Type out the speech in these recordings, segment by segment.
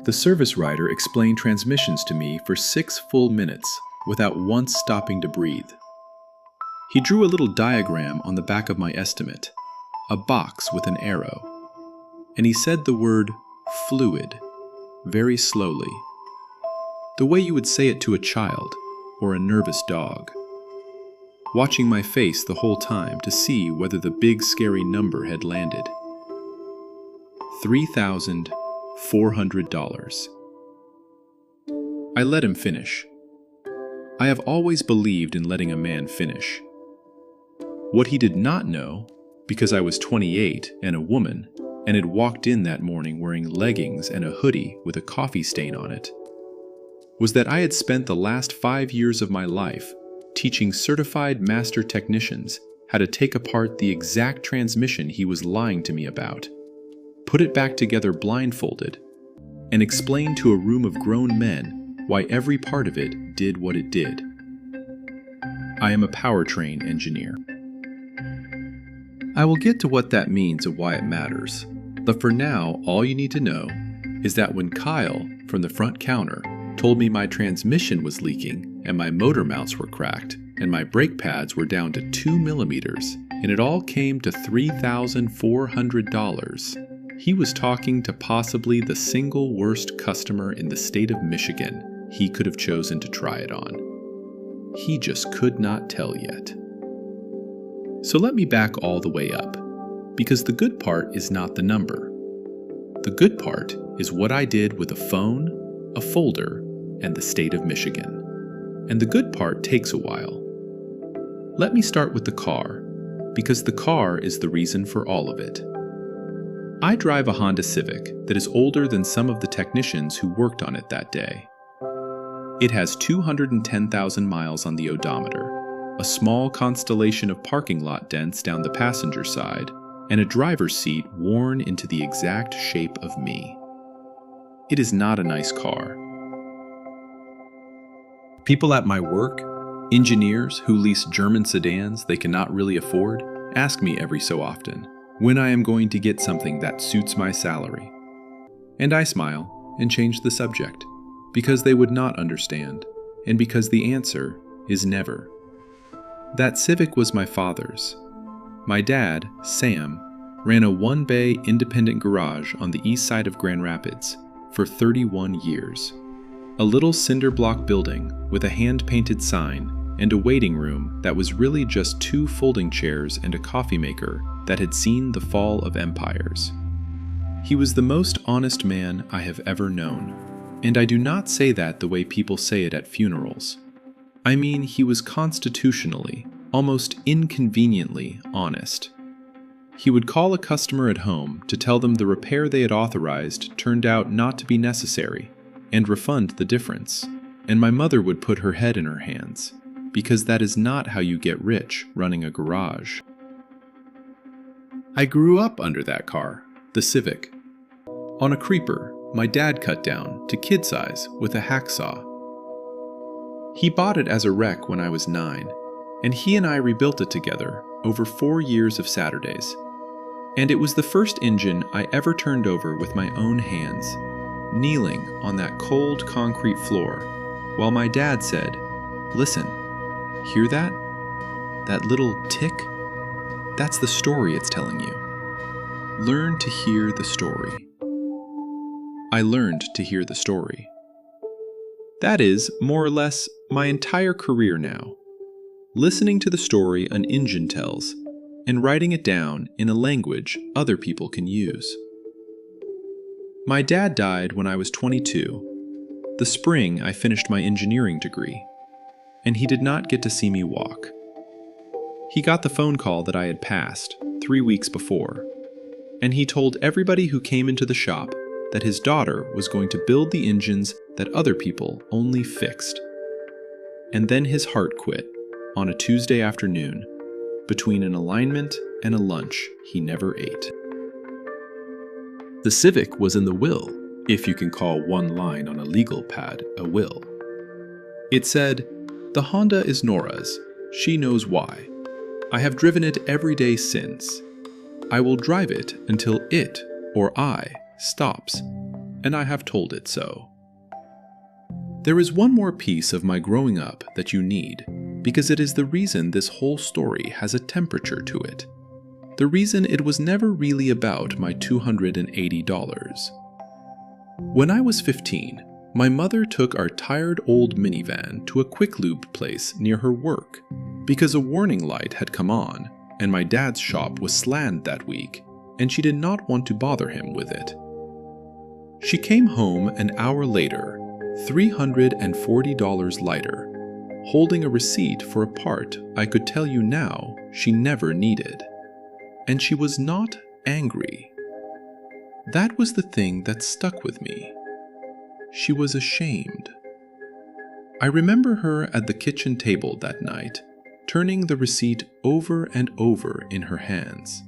The service rider explained transmissions to me for 6 full minutes without once stopping to breathe. He drew a little diagram on the back of my estimate, a box with an arrow, and he said the word fluid very slowly, the way you would say it to a child or a nervous dog, watching my face the whole time to see whether the big scary number had landed. $3,400. I let him finish. I have always believed in letting a man finish. What he did not know, because I was 28 and a woman, and had walked in that morning wearing leggings and a hoodie with a coffee stain on it, was that I had spent the last 5 years of my life teaching certified master technicians how to take apart the exact transmission he was lying to me about, put it back together blindfolded, and explain to a room of grown men why every part of it did what it did. I am a powertrain engineer. I will get to what that means and why it matters, but for now, all you need to know is that when Kyle, from the front counter, told me my transmission was leaking and my motor mounts were cracked and my brake pads were down to 2 millimeters and it all came to $3,400, he was talking to possibly the single worst customer in the state of Michigan he could have chosen to try it on. He just could not tell yet. So let me back all the way up, because the good part is not the number. The good part is what I did with a phone, a folder, and the state of Michigan. And the good part takes a while. Let me start with the car, because the car is the reason for all of it. I drive a Honda Civic that is older than some of the technicians who worked on it that day. It has 210,000 miles on the odometer, a small constellation of parking lot dents down the passenger side, and a driver's seat worn into the exact shape of me. It is not a nice car. People at my work, engineers who lease German sedans they cannot really afford, ask me every so often when I am going to get something that suits my salary. And I smile and change the subject, because they would not understand, and because the answer is never. That Civic was my father's. My dad, Sam, ran a one-bay independent garage on the east side of Grand Rapids for 31 years. A little cinder block building with a hand-painted sign and a waiting room that was really just 2 folding chairs and a coffee maker that had seen the fall of empires. He was the most honest man I have ever known, and I do not say that the way people say it at funerals. I mean, he was constitutionally, almost inconveniently honest. He would call a customer at home to tell them the repair they had authorized turned out not to be necessary, and refund the difference, and my mother would put her head in her hands, because that is not how you get rich running a garage. I grew up under that car, the Civic. On a creeper my dad cut down to kid size with a hacksaw. He bought it as a wreck when I was 9, and he and I rebuilt it together over 4 years of Saturdays. And it was the first engine I ever turned over with my own hands, kneeling on that cold concrete floor, while my dad said, "Listen, hear that? That little tick? That's the story it's telling you. Learn to hear the story." I learned to hear the story. That is, more or less, my entire career now. Listening to the story an engine tells, and writing it down in a language other people can use. My dad died when I was 22, the spring I finished my engineering degree, and he did not get to see me walk. He got the phone call that I had passed 3 weeks before, and he told everybody who came into the shop that his daughter was going to build the engines that other people only fixed. And then his heart quit on a Tuesday afternoon, between an alignment and a lunch he never ate. The Civic was in the will, if you can call one line on a legal pad a will. It said, "The Honda is Nora's. She knows why. I have driven it every day since. I will drive it until it, or I, stops. and I have told it so. There is one more piece of my growing up that you need, because it is the reason this whole story has a temperature to it. The reason it was never really about my $280. When I was 15, my mother took our tired old minivan to a quick lube place near her work because a warning light had come on and my dad's shop was slammed that week and she did not want to bother him with it. She came home an hour later, $340 lighter, holding a receipt for a part I could tell you now she never needed. And she was not angry. That was the thing that stuck with me. She was ashamed. I remember her at the kitchen table that night, turning the receipt over and over in her hands.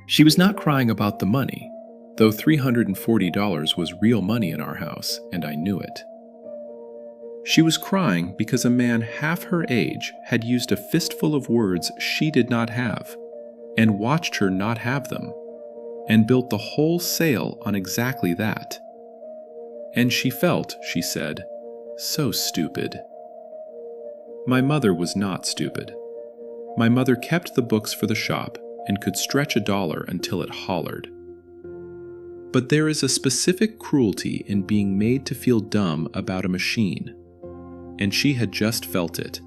She was not crying about the money, though $340 was real money in our house, and I knew it. She was crying because a man half her age had used a fistful of words she did not have, and watched her not have them, and built the whole sale on exactly that. And she felt, she said, so stupid. My mother was not stupid. My mother kept the books for the shop and could stretch $1 until it hollered. But there is a specific cruelty in being made to feel dumb about a machine, and she had just felt it,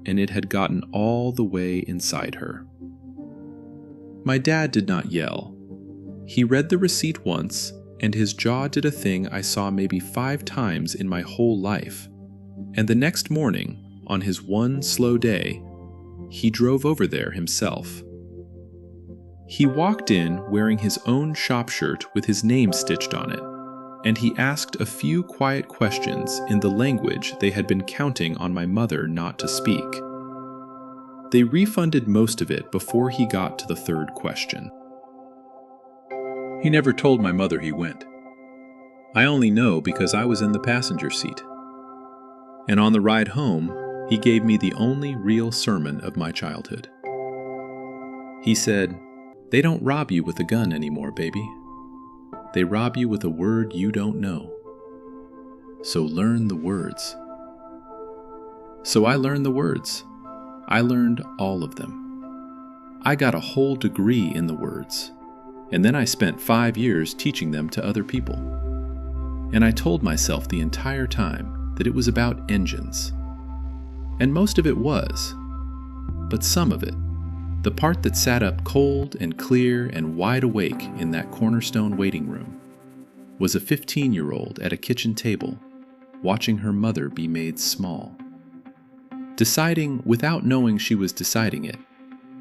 and it had gotten all the way inside her. My dad did not yell. He read the receipt once, and his jaw did a thing I saw maybe 5 times in my whole life, and the next morning, on his one slow day, he drove over there himself. He walked in wearing his own shop shirt with his name stitched on it, and he asked a few quiet questions in the language they had been counting on my mother not to speak. They refunded most of it before he got to the 3rd question. He never told my mother he went. I only know because I was in the passenger seat. And on the ride home, he gave me the only real sermon of my childhood. He said, "They don't rob you with a gun anymore, baby. They rob you with a word you don't know. So learn the words." So I learned the words. I learned all of them. I got a whole degree in the words, and then I spent 5 years teaching them to other people. And I told myself the entire time that it was about engines. And most of it was, but some of it, the part that sat up cold and clear and wide awake in that cornerstone waiting room, was a 15-year-old at a kitchen table, watching her mother be made small. Deciding, without knowing she was deciding it,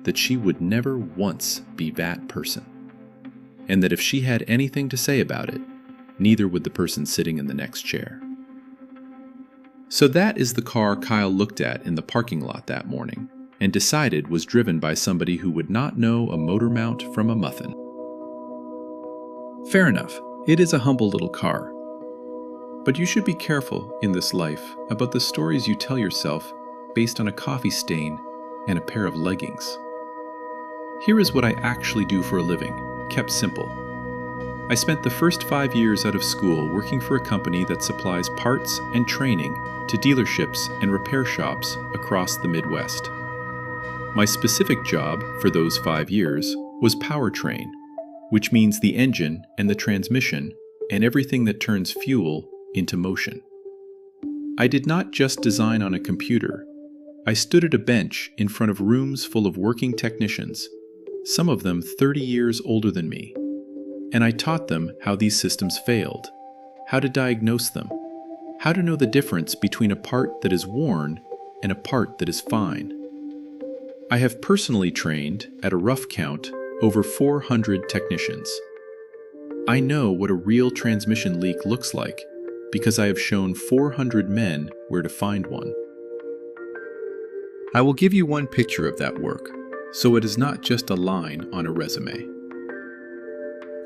that she would never once be that person. And that if she had anything to say about it, neither would the person sitting in the next chair. So that is the car Kyle looked at in the parking lot that morning, and decided was driven by somebody who would not know a motor mount from a muffin. Fair enough, it is a humble little car. But you should be careful in this life about the stories you tell yourself based on a coffee stain and a pair of leggings. Here is what I actually do for a living, kept simple. I spent the first 5 years out of school working for a company that supplies parts and training to dealerships and repair shops across the Midwest. My specific job for those 5 years was powertrain, which means the engine and the transmission and everything that turns fuel into motion. I did not just design on a computer. I stood at a bench in front of rooms full of working technicians, some of them 30 years older than me, and I taught them how these systems failed, how to diagnose them, how to know the difference between a part that is worn and a part that is fine. I have personally trained, at a rough count, over 400 technicians. I know what a real transmission leak looks like because I have shown 400 men where to find one. I will give you one picture of that work, so it is not just a line on a resume.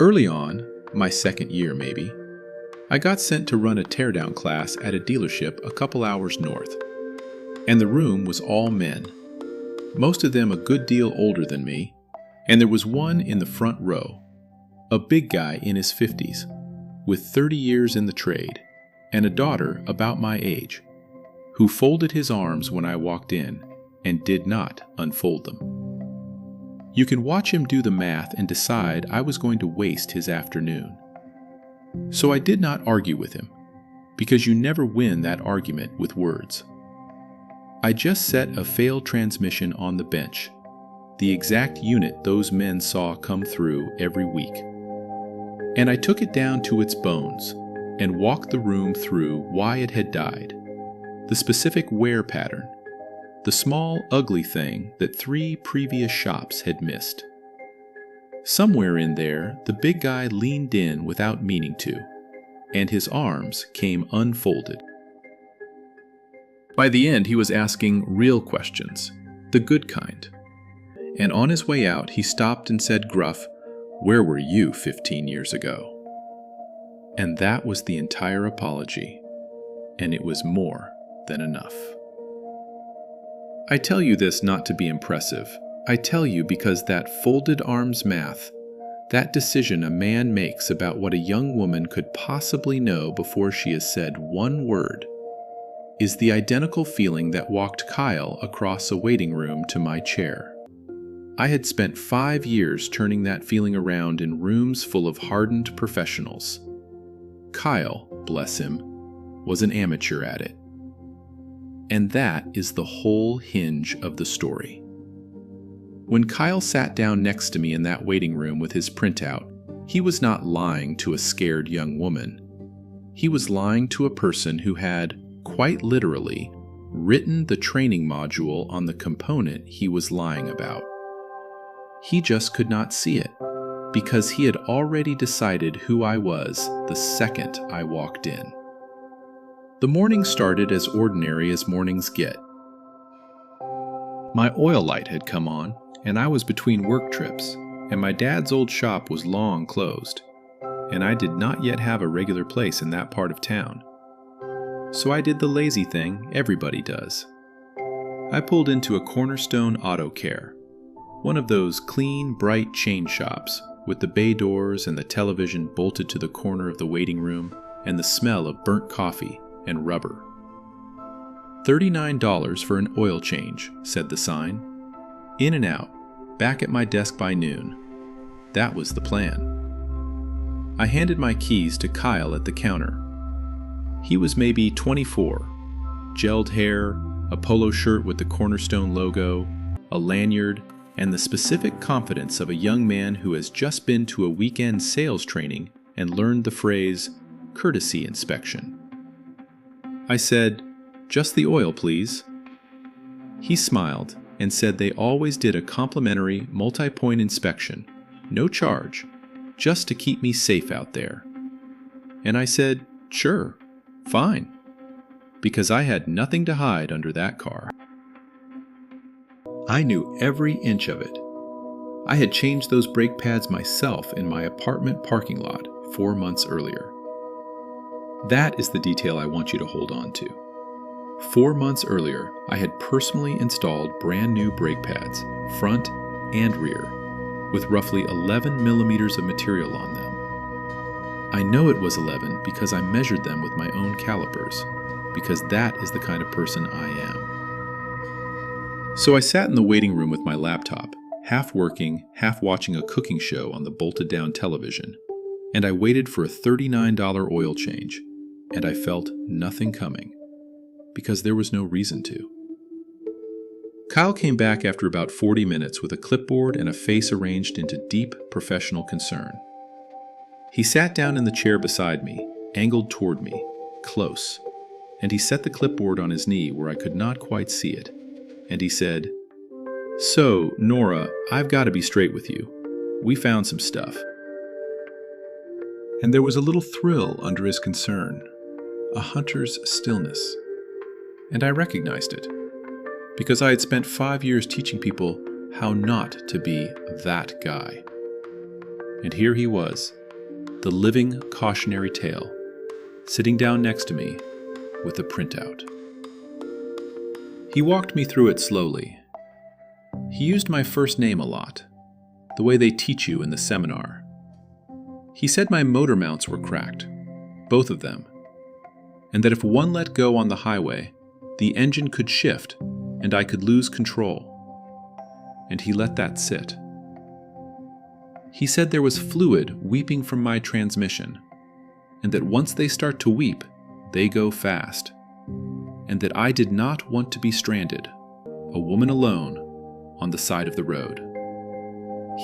Early on, my 2nd year maybe, I got sent to run a teardown class at a dealership a couple hours north, and the room was all men, most of them a good deal older than me, and there was one in the front row. A big guy in his 50s, with 30 years in the trade, and a daughter about my age, who folded his arms when I walked in and did not unfold them. You can watch him do the math and decide I was going to waste his afternoon. So I did not argue with him, because you never win that argument with words. I just set a failed transmission on the bench, the exact unit those men saw come through every week. And I took it down to its bones and walked the room through why it had died, the specific wear pattern, the small, ugly thing that 3 previous shops had missed. Somewhere in there, the big guy leaned in without meaning to, and his arms came unfolded. By the end, he was asking real questions, the good kind. And on his way out, he stopped and said gruff, "Where were you 15 years ago?" And that was the entire apology, and it was more than enough. I tell you this not to be impressive. I tell you because that folded arms math, that decision a man makes about what a young woman could possibly know before she has said one word, is the identical feeling that walked Kyle across a waiting room to my chair. I had spent 5 years turning that feeling around in rooms full of hardened professionals. Kyle, bless him, was an amateur at it. And that is the whole hinge of the story. When Kyle sat down next to me in that waiting room with his printout, he was not lying to a scared young woman. He was lying to a person who had, quite literally, written the training module on the component he was lying about. He just could not see it, because he had already decided who I was the second I walked in. The morning started as ordinary as mornings get. My oil light had come on, and I was between work trips, and my dad's old shop was long closed, and I did not yet have a regular place in that part of town. So I did the lazy thing everybody does. I pulled into a Cornerstone Auto Care, one of those clean, bright chain shops with the bay doors and the television bolted to the corner of the waiting room and the smell of burnt coffee and rubber. $39 for an oil change, said the sign. In and out, back at my desk by noon. That was the plan. I handed my keys to Kyle at the counter. He was maybe 24, gelled hair, a polo shirt with the Cornerstone logo, a lanyard, and the specific confidence of a young man who has just been to a weekend sales training and learned the phrase, courtesy inspection. I said, "Just the oil, please." He smiled and said they always did a complimentary multi-point inspection, no charge, just to keep me safe out there. And I said, "Sure, fine," because I had nothing to hide under that car. I knew every inch of it. I had changed those brake pads myself in my apartment parking lot 4 months earlier. That is the detail I want you to hold on to. 4 months earlier, I had personally installed brand new brake pads, front and rear, with roughly 11 millimeters of material on them. I know it was 11 because I measured them with my own calipers, because that is the kind of person I am. So I sat in the waiting room with my laptop, half working, half watching a cooking show on the bolted-down television, and I waited for a $39 oil change, and I felt nothing coming, because there was no reason to. Kyle came back after about 40 minutes with a clipboard and a face arranged into deep professional concern. He sat down in the chair beside me, angled toward me, close, and he set the clipboard on his knee where I could not quite see it, and he said, "So, Nora, I've got to be straight with you. We found some stuff." And there was a little thrill under his concern, a hunter's stillness. And I recognized it, because I had spent 5 years teaching people how not to be that guy. And here he was, the living cautionary tale, sitting down next to me with a printout. He walked me through it slowly. He used my first name a lot, the way they teach you in the seminar. He said my motor mounts were cracked, both of them, and that if one let go on the highway, the engine could shift and I could lose control. And he let that sit. He said there was fluid weeping from my transmission, and that once they start to weep, they go fast, and that I did not want to be stranded, a woman alone, on the side of the road.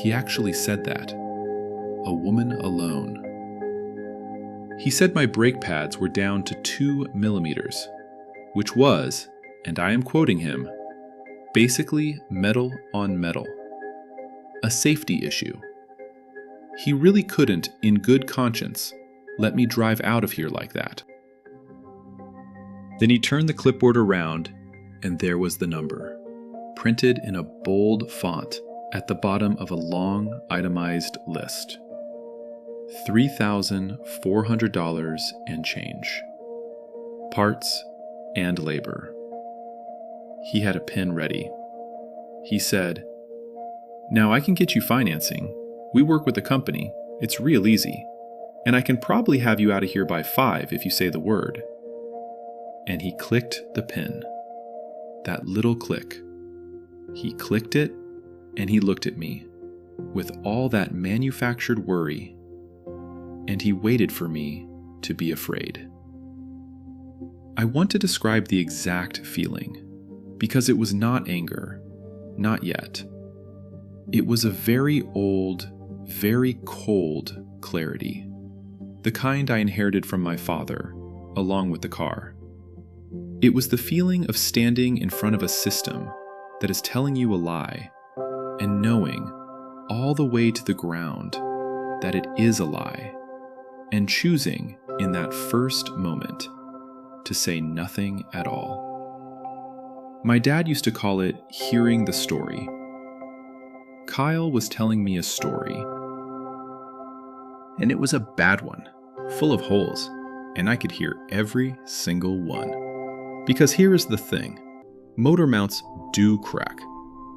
He actually said that. A woman alone. He said my brake pads were down to 2 millimeters, which was, and I am quoting him, basically metal on metal. A safety issue. He really couldn't, in good conscience, let me drive out of here like that. Then he turned the clipboard around, and there was the number, printed in a bold font at the bottom of a long, itemized list. $3,400 and change. Parts and labor. He had a pen ready. He said, "Now I can get you financing. We work with the company. It's real easy. And I can probably have you out of here by 5 if you say the word." And he clicked the pen. That little click. He clicked it, and he looked at me, with all that manufactured worry, and he waited for me to be afraid. I want to describe the exact feeling, because it was not anger, not yet. It was a very old, very cold clarity, the kind I inherited from my father, along with the car. It was the feeling of standing in front of a system that is telling you a lie, and knowing, all the way to the ground, that it is a lie, and choosing, in that first moment, to say nothing at all. My dad used to call it hearing the story. Kyle was telling me a story, and it was a bad one, full of holes, and I could hear every single one. Because here is the thing. Motor mounts do crack.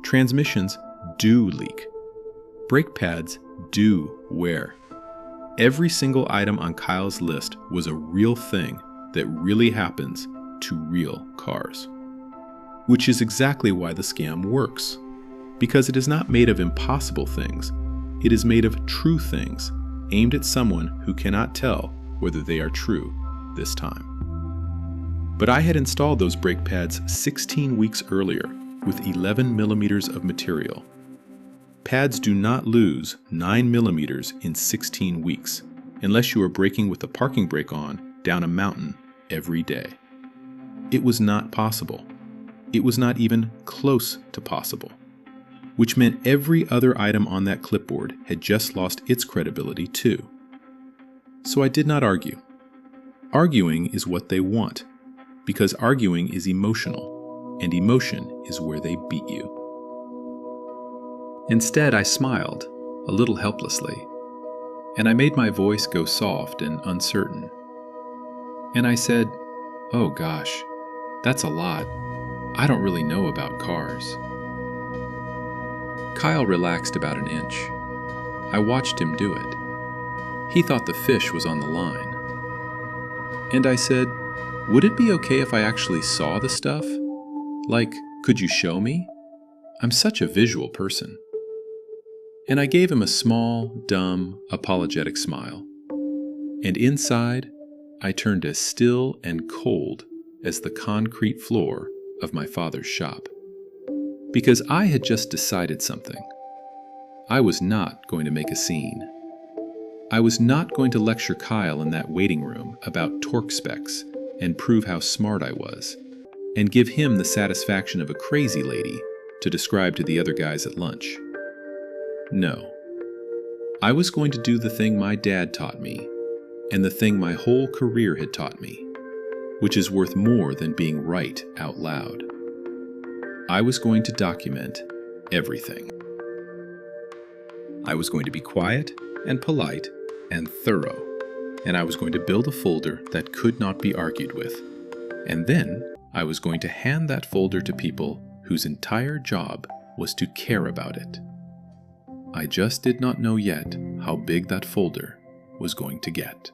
Transmissions do leak. Brake pads do wear. Every single item on Kyle's list was a real thing that really happens to real cars. Which is exactly why the scam works. Because it is not made of impossible things. It is made of true things, aimed at someone who cannot tell whether they are true this time. But I had installed those brake pads 16 weeks earlier with 11 millimeters of material. Pads do not lose 9 millimeters in 16 weeks unless you are braking with the parking brake on down a mountain every day. It was not possible. It was not even close to possible, which meant every other item on that clipboard had just lost its credibility too. So I did not argue. Arguing is what they want, because arguing is emotional, and emotion is where they beat you. Instead, I smiled, a little helplessly, and I made my voice go soft and uncertain. And I said, "Oh gosh, that's a lot. I don't really know about cars." Kyle relaxed about an inch. I watched him do it. He thought the fish was on the line. And I said, "Would it be okay if I actually saw the stuff? Like, could you show me? I'm such a visual person." And I gave him a small, dumb, apologetic smile. And inside, I turned as still and cold as the concrete floor of my father's shop. Because I had just decided something. I was not going to make a scene. I was not going to lecture Kyle in that waiting room about torque specs and prove how smart I was, and give him the satisfaction of a crazy lady to describe to the other guys at lunch. No. I was going to do the thing my dad taught me, and the thing my whole career had taught me, which is worth more than being right out loud. I was going to document everything. I was going to be quiet and polite and thorough, and I was going to build a folder that could not be argued with. And then I was going to hand that folder to people whose entire job was to care about it. I just did not know yet how big that folder was going to get.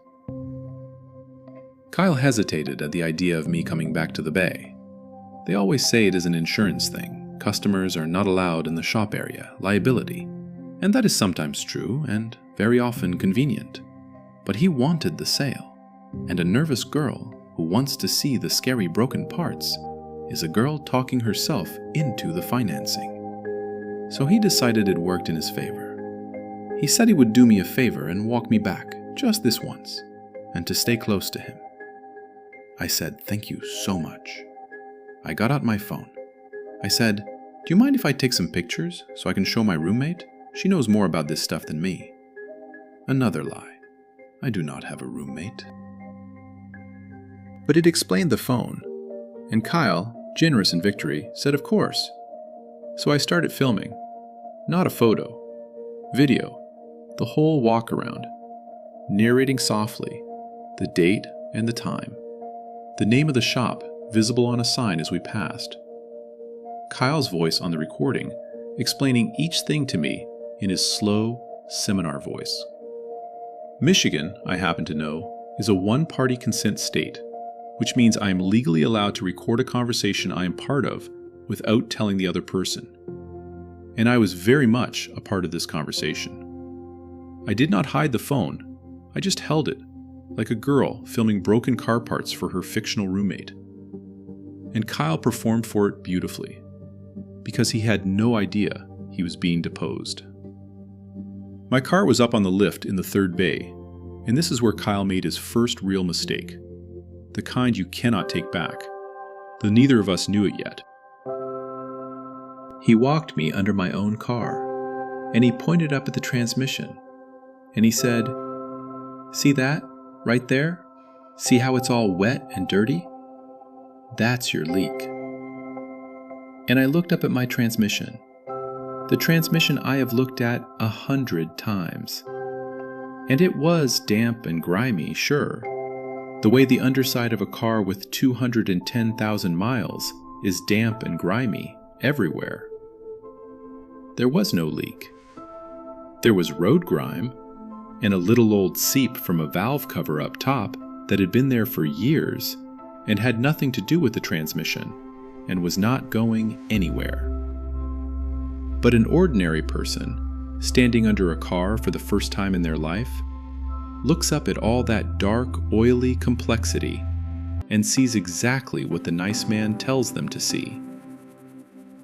Kyle hesitated at the idea of me coming back to the bay. They always say it is an insurance thing. Customers are not allowed in the shop area, liability. And that is sometimes true and very often convenient. But he wanted the sale, and a nervous girl who wants to see the scary broken parts is a girl talking herself into the financing. So he decided it worked in his favor. He said he would do me a favor and walk me back, just this once, and to stay close to him. I said, "Thank you so much." I got out my phone. I said, "Do you mind if I take some pictures so I can show my roommate? She knows more about this stuff than me." Another lie. I do not have a roommate. But it explained the phone, and Kyle, generous in victory, said of course. So I started filming. Not a photo. Video. The whole walk around. Narrating softly. The date and the time. The name of the shop visible on a sign as we passed. Kyle's voice on the recording, explaining each thing to me in his slow, seminar voice. Michigan, I happen to know, is a one-party consent state, which means I am legally allowed to record a conversation I am part of without telling the other person. And I was very much a part of this conversation. I did not hide the phone, I just held it, like a girl filming broken car parts for her fictional roommate. And Kyle performed for it beautifully, because he had no idea he was being deposed. My car was up on the lift in the third bay, and this is where Kyle made his first real mistake. The kind you cannot take back, though neither of us knew it yet. He walked me under my own car, and he pointed up at the transmission, and he said, "See that, right there? See how it's all wet and dirty? That's your leak." And I looked up at my transmission. The transmission I have looked at 100 times. And it was damp and grimy, sure. The way the underside of a car with 210,000 miles is damp and grimy everywhere. There was no leak. There was road grime, and a little old seep from a valve cover up top that had been there for years and had nothing to do with the transmission and was not going anywhere. But an ordinary person, standing under a car for the first time in their life, looks up at all that dark, oily complexity and sees exactly what the nice man tells them to see.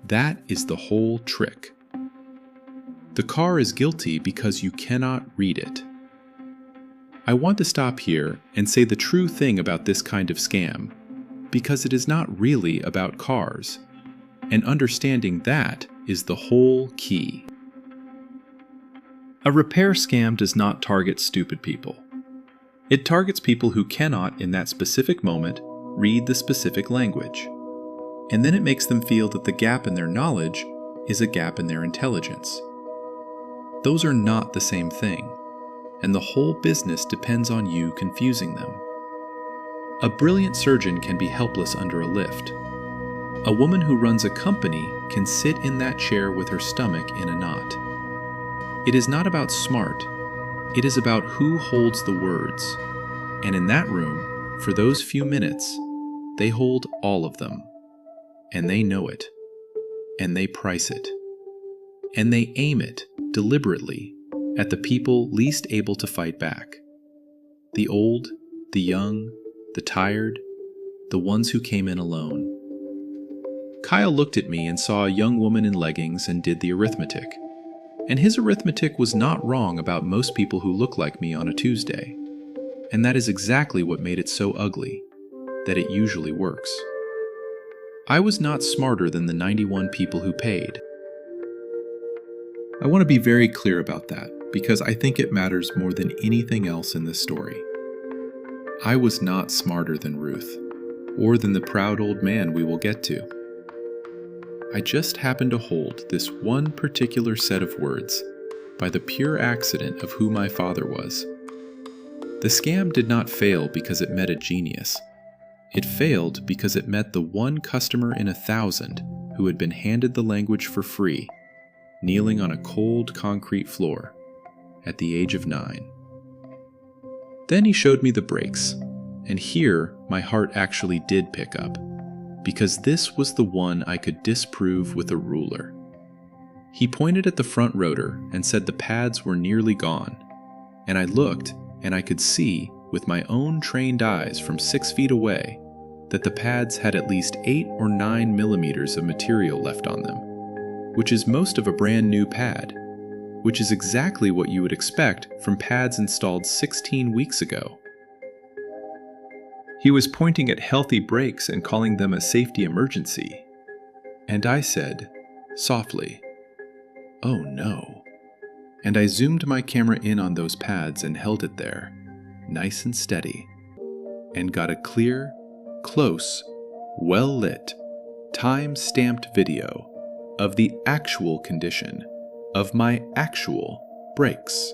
That is the whole trick. The car is guilty because you cannot read it. I want to stop here and say the true thing about this kind of scam, because it is not really about cars, and understanding that is the whole key. A repair scam does not target stupid people. It targets people who cannot, in that specific moment, read the specific language. And then it makes them feel that the gap in their knowledge is a gap in their intelligence. Those are not the same thing, and the whole business depends on you confusing them. A brilliant surgeon can be helpless under a lift. A woman who runs a company can sit in that chair with her stomach in a knot. It is not about smart, it is about who holds the words. And in that room, for those few minutes, they hold all of them. And they know it. And they price it. And they aim it deliberately at the people least able to fight back. The old, the young, the tired, the ones who came in alone. Kyle looked at me and saw a young woman in leggings and did the arithmetic. And his arithmetic was not wrong about most people who look like me on a Tuesday. And that is exactly what made it so ugly, that it usually works. I was not smarter than the 91 people who paid. I want to be very clear about that, because I think it matters more than anything else in this story. I was not smarter than Ruth, or than the proud old man we will get to. I just happened to hold this one particular set of words by the pure accident of who my father was. The scam did not fail because it met a genius. It failed because it met the one customer in 1,000 who had been handed the language for free, kneeling on a cold concrete floor, at the age of 9. Then he showed me the brakes, and here my heart actually did pick up, because this was the one I could disprove with a ruler. He pointed at the front rotor and said the pads were nearly gone, and I looked and I could see with my own trained eyes from 6 feet away that the pads had at least 8 or 9 millimeters of material left on them, which is most of a brand new pad, which is exactly what you would expect from pads installed 16 weeks ago. He was pointing at healthy brakes and calling them a safety emergency. And I said, softly, "Oh no." And I zoomed my camera in on those pads and held it there, nice and steady, and got a clear, close, well-lit, time-stamped video of the actual condition of my actual brakes,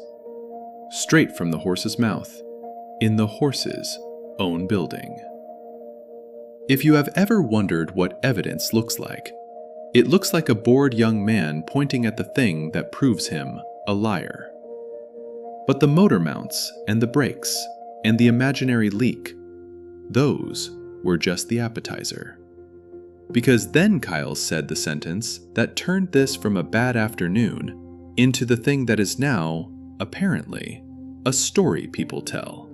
straight from the horse's mouth, in the horse's own building. If you have ever wondered what evidence looks like, it looks like a bored young man pointing at the thing that proves him a liar. But the motor mounts and the brakes and the imaginary leak, those were just the appetizer. Because then Kyle said the sentence that turned this from a bad afternoon into the thing that is now, apparently, a story people tell.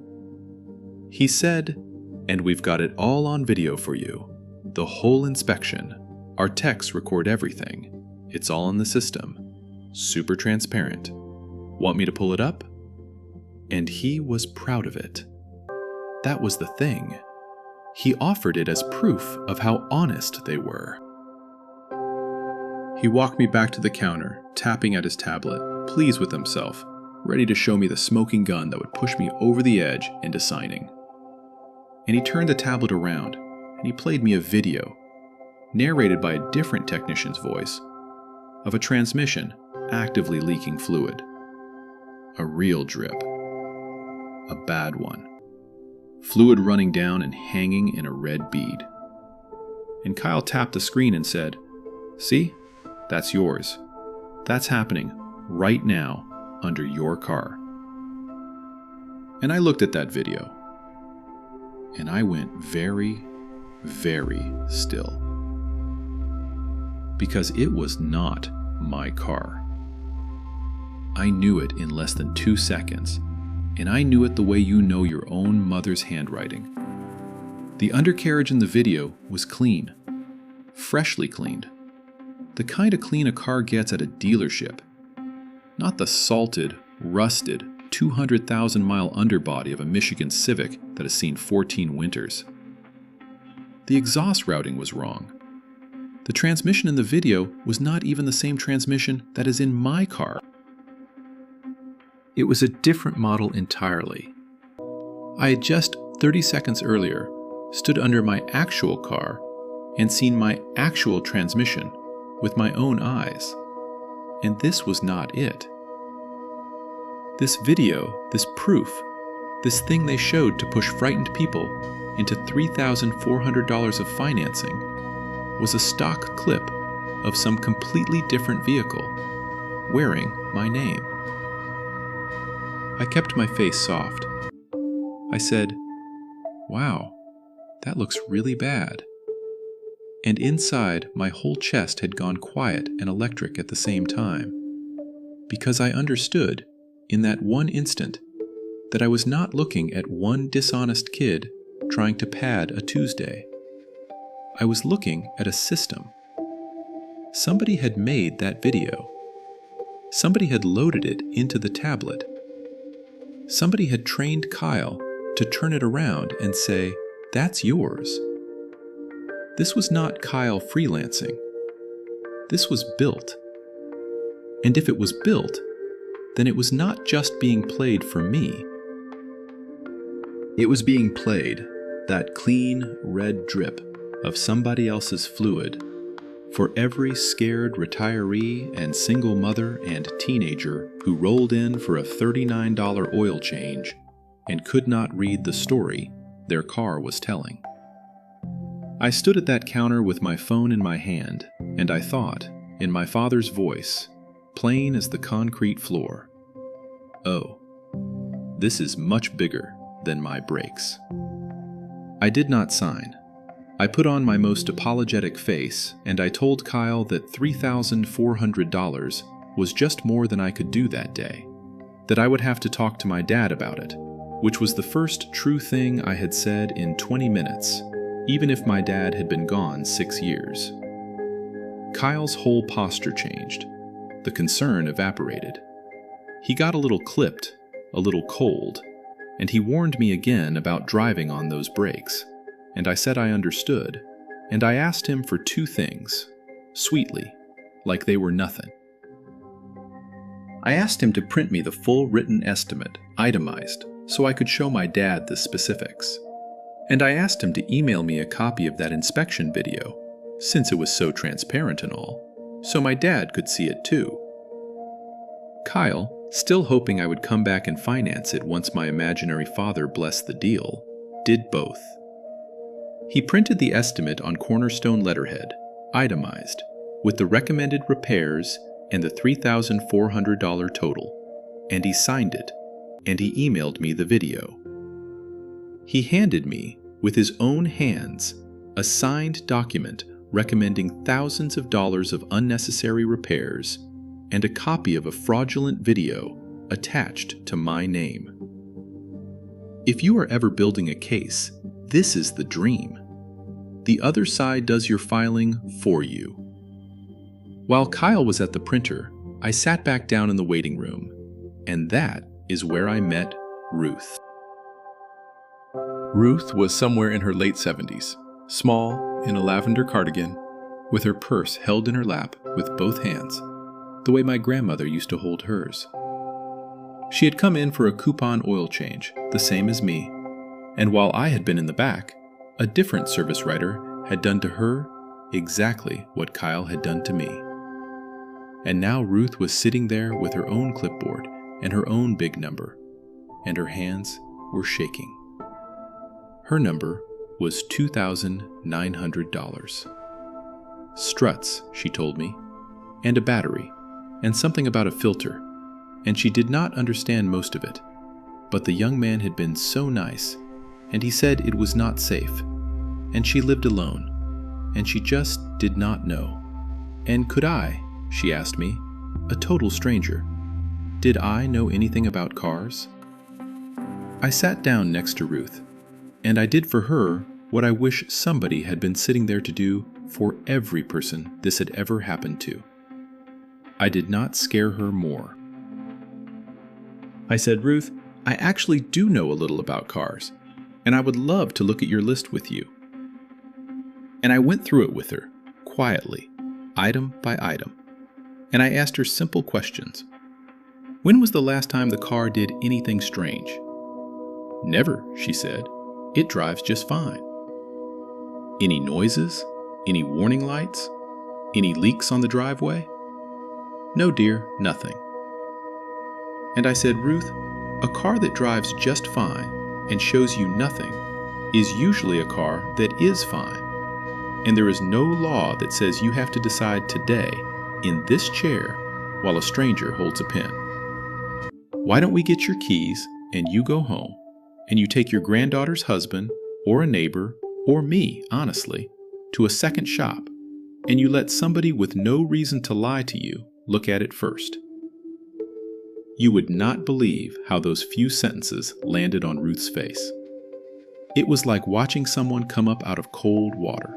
He said, and we've got it all on video for you, the whole inspection. Our techs record everything. It's all in the system. Super transparent. Want me to pull it up? And he was proud of it. That was the thing. He offered it as proof of how honest they were. He walked me back to the counter, tapping at his tablet, pleased with himself, ready to show me the smoking gun that would push me over the edge into signing. And he turned the tablet around, and he played me a video, narrated by a different technician's voice, of a transmission actively leaking fluid. A real drip. A bad one. Fluid running down and hanging in a red bead. And Kyle tapped the screen and said, "See? That's yours. That's happening right now under your car." And I looked at that video, and I went very, very still. Because it was not my car. I knew it in less than 2 seconds, and I knew it the way you know your own mother's handwriting. The undercarriage in the video was clean, freshly cleaned. The kind of clean a car gets at a dealership. Not the salted, rusted, 200,000-mile underbody of a Michigan Civic that has seen 14 winters. The exhaust routing was wrong. The transmission in the video was not even the same transmission that is in my car. It was a different model entirely. I had just 30 seconds earlier stood under my actual car and seen my actual transmission with my own eyes. And this was not it. This video, this proof, this thing they showed to push frightened people into $3,400 of financing was a stock clip of some completely different vehicle, wearing my name. I kept my face soft. I said, "Wow, that looks really bad." And inside, my whole chest had gone quiet and electric at the same time, because I understood, in that one instant, that I was not looking at one dishonest kid trying to pad a Tuesday. I was looking at a system. Somebody had made that video. Somebody had loaded it into the tablet. Somebody had trained Kyle to turn it around and say, "That's yours." This was not Kyle freelancing. This was built. And if it was built, then it was not just being played for me. It was being played, that clean red drip of somebody else's fluid, for every scared retiree and single mother and teenager who rolled in for a $39 oil change and could not read the story their car was telling. I stood at that counter with my phone in my hand, and I thought, in my father's voice, plain as the concrete floor, "Oh, this is much bigger than my brakes. I did not sign. I put on my most apologetic face, and I told Kyle that $3,400 was just more than I could do that day, that I would have to talk to my dad about it, which was the first true thing I had said in 20 minutes, even if my dad had been gone 6 years. Kyle's whole posture changed. The concern evaporated. He got a little clipped, a little cold, and he warned me again about driving on those brakes. And I said I understood, and I asked him for 2 things, sweetly, like they were nothing. I asked him to print me the full written estimate, itemized, so I could show my dad the specifics. And I asked him to email me a copy of that inspection video, since it was so transparent and all, so my dad could see it too. Kyle, still hoping I would come back and finance it once my imaginary father blessed the deal, did both. He printed the estimate on cornerstone letterhead, itemized, with the recommended repairs and the $3,400 total, and he signed it, and he emailed me the video. He handed me, with his own hands, a signed document recommending thousands of dollars of unnecessary repairs and a copy of a fraudulent video attached to my name. If you are ever building a case, this is the dream. The other side does your filing for you. While Kyle was at the printer, I sat back down in the waiting room, and that is where I met Ruth. Ruth was somewhere in her late 70s, small, in a lavender cardigan, with her purse held in her lap with both hands, the way my grandmother used to hold hers. She had come in for a coupon oil change, the same as me, and while I had been in the back, a different service writer had done to her exactly what Kyle had done to me. And now Ruth was sitting there with her own clipboard and her own big number, and her hands were shaking. Her number was $2,900. Struts, she told me, and a battery, and something about a filter, and she did not understand most of it, but the young man had been so nice, and he said it was not safe, and she lived alone, and she just did not know. And could I, she asked me, a total stranger, did I know anything about cars? I sat down next to Ruth, and I did for her what I wish somebody had been sitting there to do for every person this had ever happened to. I did not scare her more. I said, Ruth, I actually do know a little about cars, and I would love to look at your list with you. And I went through it with her, quietly, item by item, and I asked her simple questions. When was the last time the car did anything strange? Never, she said. It drives just fine. Any noises? Any warning lights? Any leaks on the driveway? No, dear, nothing. And I said, Ruth, a car that drives just fine and shows you nothing is usually a car that is fine. And there is no law that says you have to decide today, in this chair, while a stranger holds a pen. Why don't we get your keys and you go home, and you take your granddaughter's husband, or a neighbor, or me, honestly, to a second shop, and you let somebody with no reason to lie to you look at it first. You would not believe how those few sentences landed on Ruth's face. It was like watching someone come up out of cold water.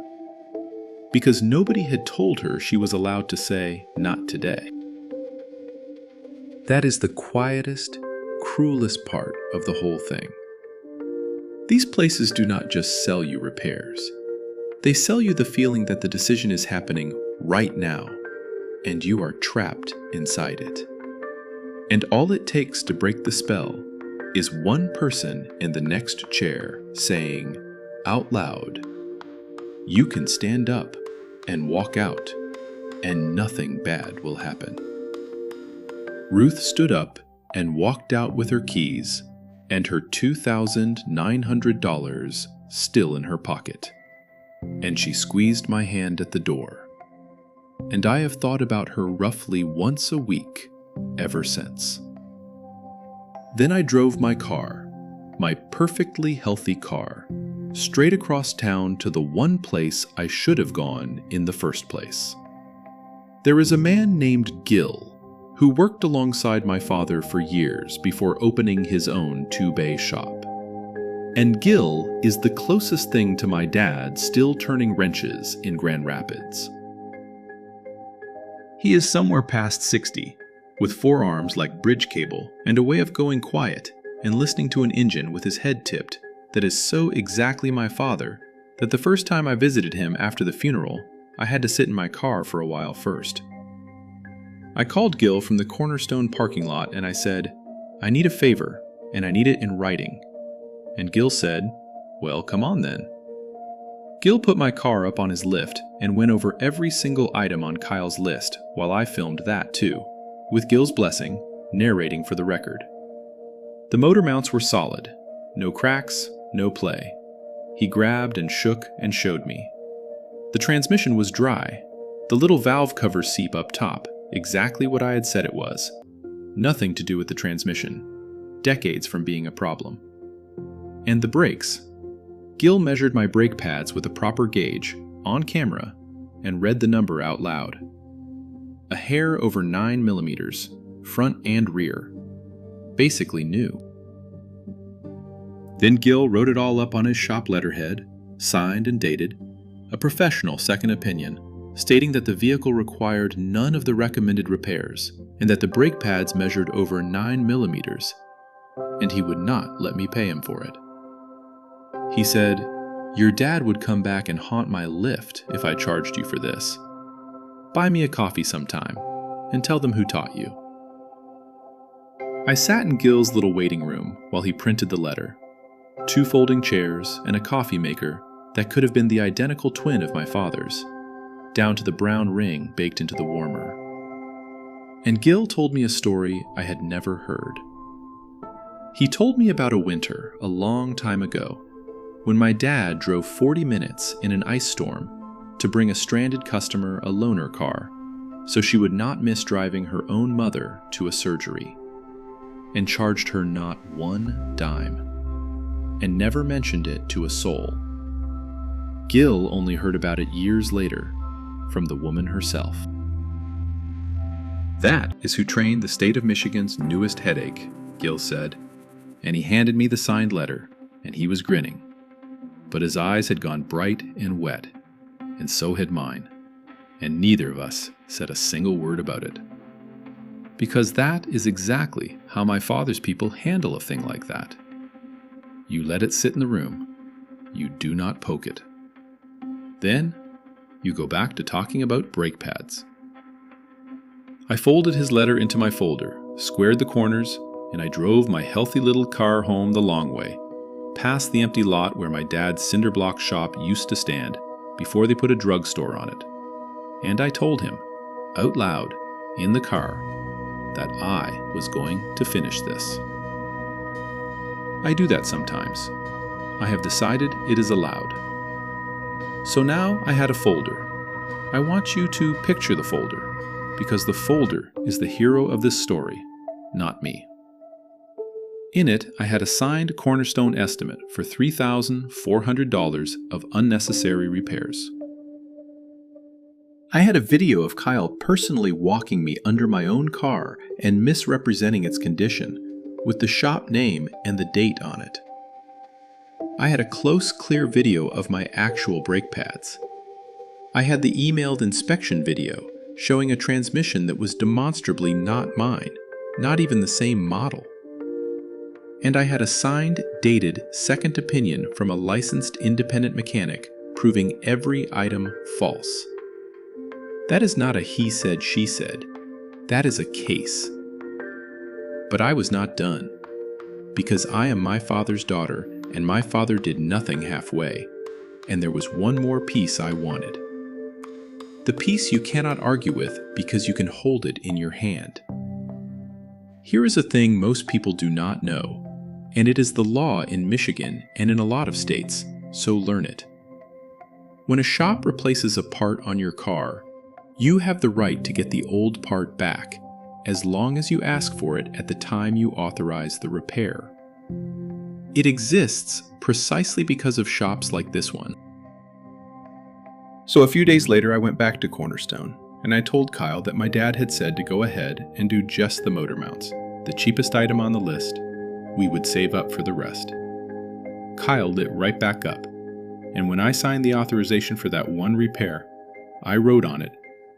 Because nobody had told her she was allowed to say, not today. That is the quietest, cruelest part of the whole thing. These places do not just sell you repairs. They sell you the feeling that the decision is happening right now, and you are trapped inside it. And all it takes to break the spell is one person in the next chair saying, out loud, you can stand up and walk out, and nothing bad will happen. Ruth stood up and walked out with her keys and her $2,900 still in her pocket. And she squeezed my hand at the door. And I have thought about her roughly once a week ever since. Then I drove my car, my perfectly healthy car, straight across town to the one place I should have gone in the first place. There is a man named Gil who worked alongside my father for years before opening his own two-bay shop. And Gil is the closest thing to my dad still turning wrenches in Grand Rapids. He is somewhere past 60, with forearms like bridge cable and a way of going quiet and listening to an engine with his head tipped that is so exactly my father that the first time I visited him after the funeral, I had to sit in my car for a while first. I called Gil from the Cornerstone parking lot and I said, "I need a favor, and I need it in writing." And Gil said, "Well, come on then." Gil put my car up on his lift and went over every single item on Kyle's list while I filmed that too, with Gil's blessing, narrating for the record. The motor mounts were solid, no cracks, no play. He grabbed and shook and showed me. The transmission was dry, the little valve cover seep up top, exactly what I had said it was. Nothing to do with the transmission, decades from being a problem. And the brakes. Gil measured my brake pads with a proper gauge, on camera, and read the number out loud. A hair over 9 millimeters, front and rear. Basically new. Then Gil wrote it all up on his shop letterhead, signed and dated, a professional second opinion, stating that the vehicle required none of the recommended repairs and that the brake pads measured over 9 millimeters, and he would not let me pay him for it. He said, "Your dad would come back and haunt my lift if I charged you for this. Buy me a coffee sometime and tell them who taught you." I sat in Gil's little waiting room while he printed the letter. 2 folding chairs and a coffee maker that could have been the identical twin of my father's, down to the brown ring baked into the warmer. And Gil told me a story I had never heard. He told me about a winter a long time ago when my dad drove 40 minutes in an ice storm to bring a stranded customer a loaner car so she would not miss driving her own mother to a surgery, and charged her not one dime, and never mentioned it to a soul. Gil only heard about it years later from the woman herself. "That is who trained the state of Michigan's newest headache," Gil said, and he handed me the signed letter, and he was grinning. But his eyes had gone bright and wet, and so had mine, and neither of us said a single word about it. Because that is exactly how my father's people handle a thing like that. You let it sit in the room. You do not poke it. Then, you go back to talking about brake pads. I folded his letter into my folder, squared the corners, and I drove my healthy little car home the long way, past the empty lot where my dad's cinder block shop used to stand before they put a drugstore on it. And I told him, out loud, in the car, that I was going to finish this. I do that sometimes. I have decided it is allowed. So now I had a folder. I want you to picture the folder, because the folder is the hero of this story, not me. In it, I had a signed Cornerstone estimate for $3,400 of unnecessary repairs. I had a video of Kyle personally walking me under my own car and misrepresenting its condition, with the shop name and the date on it. I had a close, clear video of my actual brake pads. I had the emailed inspection video showing a transmission that was demonstrably not mine, not even the same model. And I had a signed, dated second opinion from a licensed independent mechanic proving every item false. That is not a he said, she said. That is a case. But I was not done, because I am my father's daughter, and my father did nothing halfway, and there was one more piece I wanted. The piece you cannot argue with because you can hold it in your hand. Here is a thing most people do not know, and it is the law in Michigan and in a lot of states, so learn it. When a shop replaces a part on your car, you have the right to get the old part back, as long as you ask for it at the time you authorize the repair. It exists precisely because of shops like this one. So a few days later, I went back to Cornerstone, and I told Kyle that my dad had said to go ahead and do just the motor mounts, the cheapest item on the list. We would save up for the rest. Kyle lit right back up, and when I signed the authorization for that one repair, I wrote on it,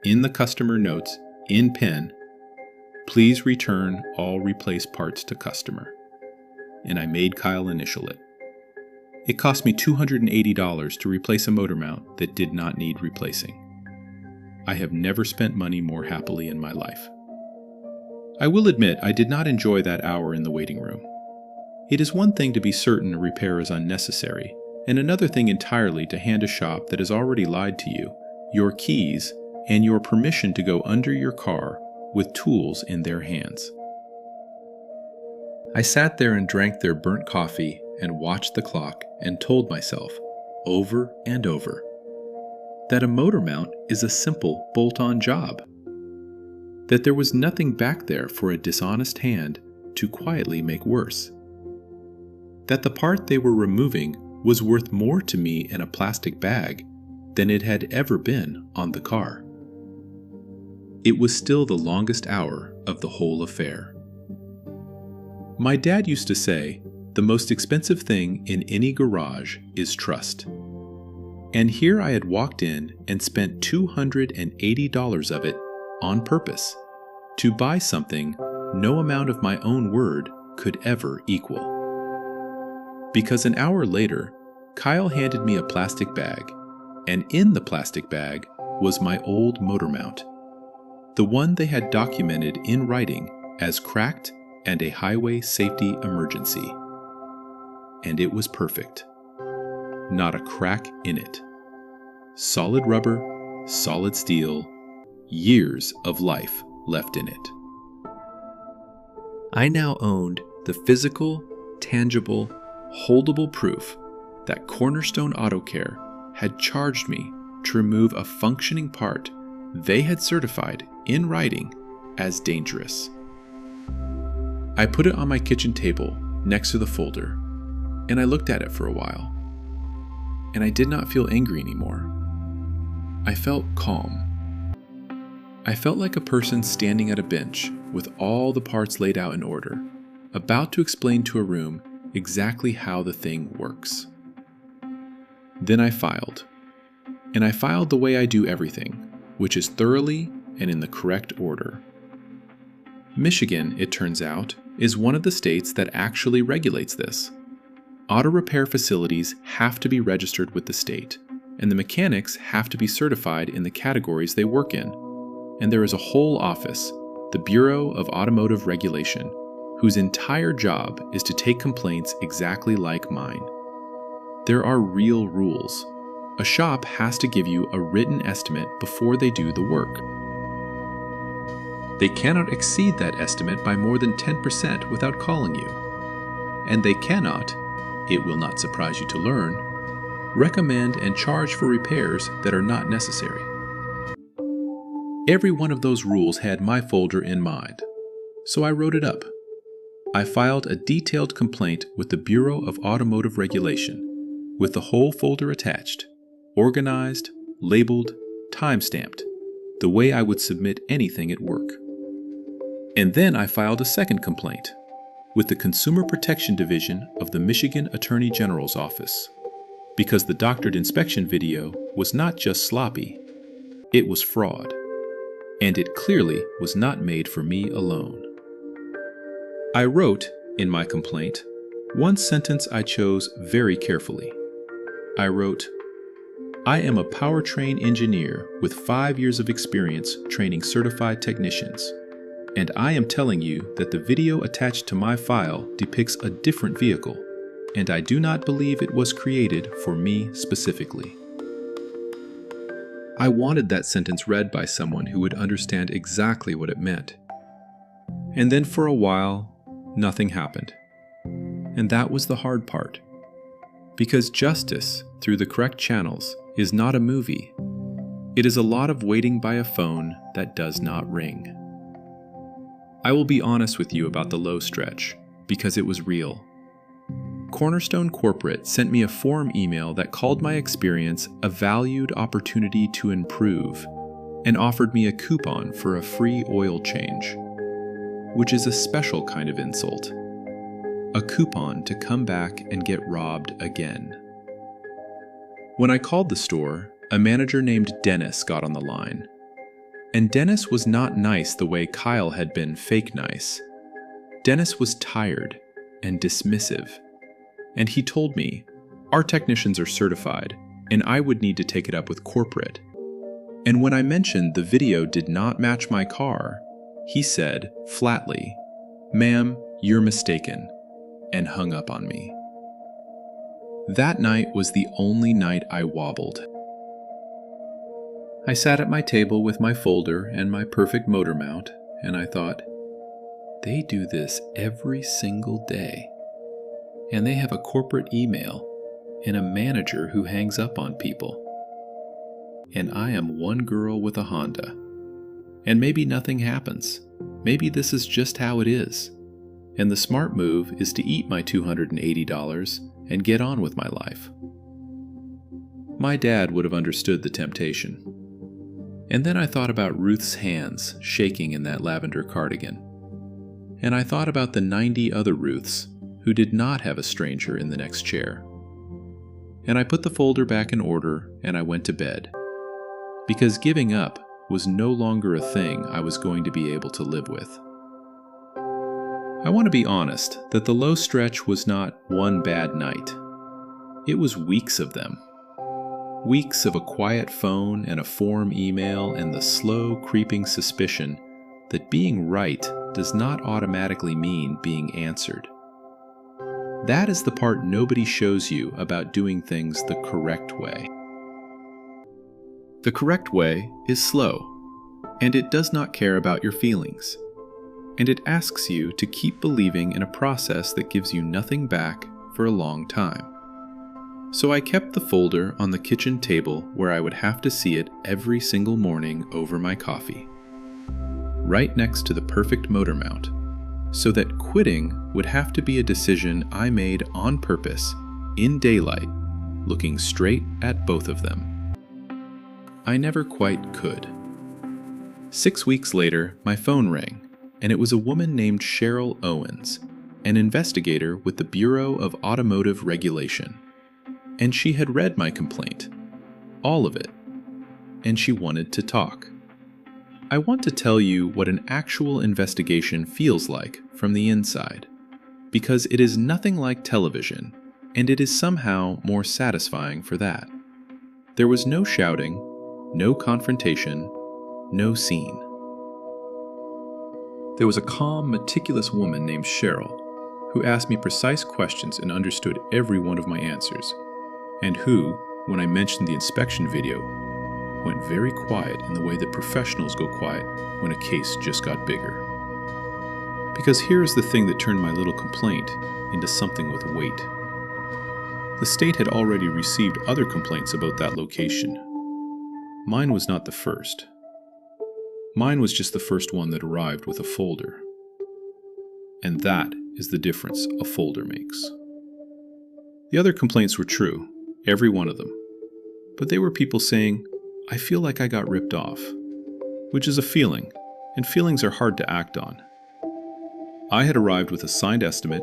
in the customer notes, in pen, "Please return all replaced parts to customer." And I made Kyle initial it. It cost me $280 to replace a motor mount that did not need replacing. I have never spent money more happily in my life. I will admit I did not enjoy that hour in the waiting room. It is one thing to be certain a repair is unnecessary, and another thing entirely to hand a shop that has already lied to you, your keys, and your permission to go under your car with tools in their hands. I sat there and drank their burnt coffee and watched the clock and told myself, over and over, that a motor mount is a simple bolt-on job. That there was nothing back there for a dishonest hand to quietly make worse. That the part they were removing was worth more to me in a plastic bag than it had ever been on the car. It was still the longest hour of the whole affair. My dad used to say, the most expensive thing in any garage is trust. And here I had walked in and spent $280 of it on purpose to buy something no amount of my own word could ever equal. Because an hour later, Kyle handed me a plastic bag, and in the plastic bag was my old motor mount, the one they had documented in writing as cracked and a highway safety emergency. And it was perfect. Not a crack in it. Solid rubber, solid steel, years of life left in it. I now owned the physical, tangible, holdable proof that Cornerstone Auto Care had charged me to remove a functioning part they had certified in writing as dangerous. I put it on my kitchen table next to the folder, and I looked at it for a while. And I did not feel angry anymore. I felt calm. I felt like a person standing at a bench with all the parts laid out in order, about to explain to a room exactly how the thing works. Then I filed. And I filed the way I do everything, which is thoroughly and in the correct order. Michigan, it turns out, is one of the states that actually regulates this. Auto repair facilities have to be registered with the state, and the mechanics have to be certified in the categories they work in. And there is a whole office, the Bureau of Automotive Regulation, whose entire job is to take complaints exactly like mine. There are real rules. A shop has to give you a written estimate before they do the work. They cannot exceed that estimate by more than 10% without calling you. And they cannot, it will not surprise you to learn, recommend and charge for repairs that are not necessary. Every one of those rules had my folder in mind, so I wrote it up. I filed a detailed complaint with the Bureau of Automotive Regulation, with the whole folder attached, organized, labeled, time-stamped, the way I would submit anything at work. And then I filed a second complaint with the Consumer Protection Division of the Michigan Attorney General's office, because the doctored inspection video was not just sloppy, it was fraud, and it clearly was not made for me alone. I wrote, in my complaint, one sentence I chose very carefully. I wrote, "I am a powertrain engineer with 5 years of experience training certified technicians, and I am telling you that the video attached to my file depicts a different vehicle, and I do not believe it was created for me specifically." I wanted that sentence read by someone who would understand exactly what it meant. And then for a while, nothing happened. And that was the hard part. Because justice, through the correct channels, is not a movie. It is a lot of waiting by a phone that does not ring. I will be honest with you about the low stretch, because it was real. Cornerstone Corporate sent me a form email that called my experience a valued opportunity to improve and offered me a coupon for a free oil change, which is a special kind of insult. A coupon to come back and get robbed again. When I called the store, a manager named Dennis got on the line. And Dennis was not nice the way Kyle had been fake nice. Dennis was tired and dismissive. And he told me, our technicians are certified, and I would need to take it up with corporate. And when I mentioned the video did not match my car, he said, flatly, "Ma'am, you're mistaken," and hung up on me. That night was the only night I wobbled. I sat at my table with my folder and my perfect motor mount, and I thought, they do this every single day. And they have a corporate email and a manager who hangs up on people. And I am one girl with a Honda. And maybe nothing happens. Maybe this is just how it is. And the smart move is to eat my $280 and get on with my life. My dad would have understood the temptation. And then I thought about Ruth's hands shaking in that lavender cardigan. And I thought about the 90 other Ruths who did not have a stranger in the next chair. And I put the folder back in order and I went to bed. Because giving up was no longer a thing I was going to be able to live with. I want to be honest that the low stretch was not one bad night. It was weeks of them. Weeks of a quiet phone and a form email and the slow creeping suspicion that being right does not automatically mean being answered. That is the part nobody shows you about doing things the correct way. The correct way is slow, and it does not care about your feelings. And it asks you to keep believing in a process that gives you nothing back for a long time. So I kept the folder on the kitchen table where I would have to see it every single morning over my coffee, right next to the perfect motor mount, so that quitting would have to be a decision I made on purpose, in daylight, looking straight at both of them. I never quite could. 6 weeks later, my phone rang, and it was a woman named Cheryl Owens, an investigator with the Bureau of Automotive Regulation. And she had read my complaint, all of it, and she wanted to talk. I want to tell you what an actual investigation feels like from the inside, because it is nothing like television, and it is somehow more satisfying for that. There was no shouting, no confrontation, no scene. There was a calm, meticulous woman named Cheryl, who asked me precise questions and understood every one of my answers, and who, when I mentioned the inspection video, went very quiet in the way that professionals go quiet when a case just got bigger. Because here's the thing that turned my little complaint into something with weight. The state had already received other complaints about that location. Mine was not the first. Mine was just the first one that arrived with a folder. And that is the difference a folder makes. The other complaints were true, every one of them. But they were people saying, I feel like I got ripped off, which is a feeling, and feelings are hard to act on. I had arrived with a signed estimate,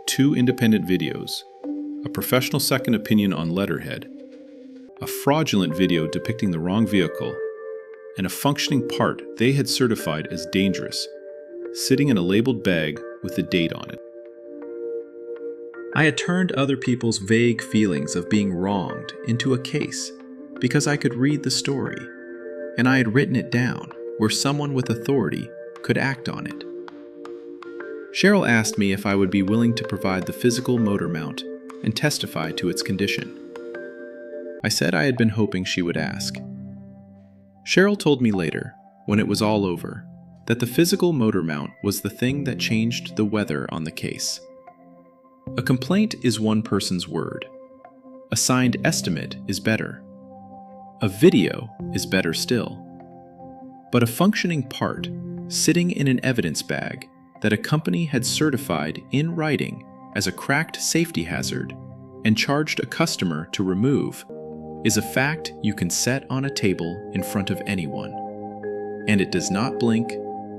2 independent videos, a professional second opinion on letterhead, a fraudulent video depicting the wrong vehicle, and a functioning part they had certified as dangerous, sitting in a labeled bag with the date on it. I had turned other people's vague feelings of being wronged into a case because I could read the story, and I had written it down where someone with authority could act on it. Cheryl asked me if I would be willing to provide the physical motor mount and testify to its condition. I said I had been hoping she would ask. Cheryl told me later, when it was all over, that the physical motor mount was the thing that changed the weather on the case. A complaint is one person's word. A signed estimate is better. A video is better still. But a functioning part, sitting in an evidence bag that a company had certified in writing as a cracked safety hazard and charged a customer to remove is a fact you can set on a table in front of anyone. And it does not blink,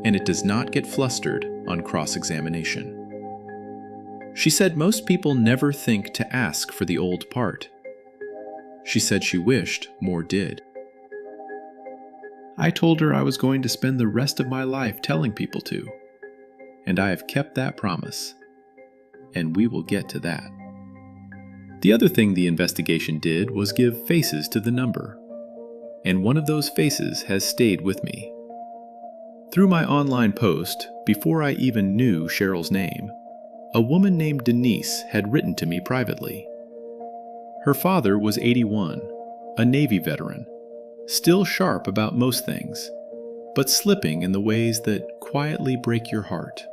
and it does not get flustered on cross-examination. She said most people never think to ask for the old part. She said she wished more did. I told her I was going to spend the rest of my life telling people to, and I have kept that promise. And we will get to that. The other thing the investigation did was give faces to the number, and one of those faces has stayed with me. Through my online post, before I even knew Cheryl's name, a woman named Denise had written to me privately. Her father was 81, a Navy veteran, still sharp about most things, but slipping in the ways that quietly break your heart.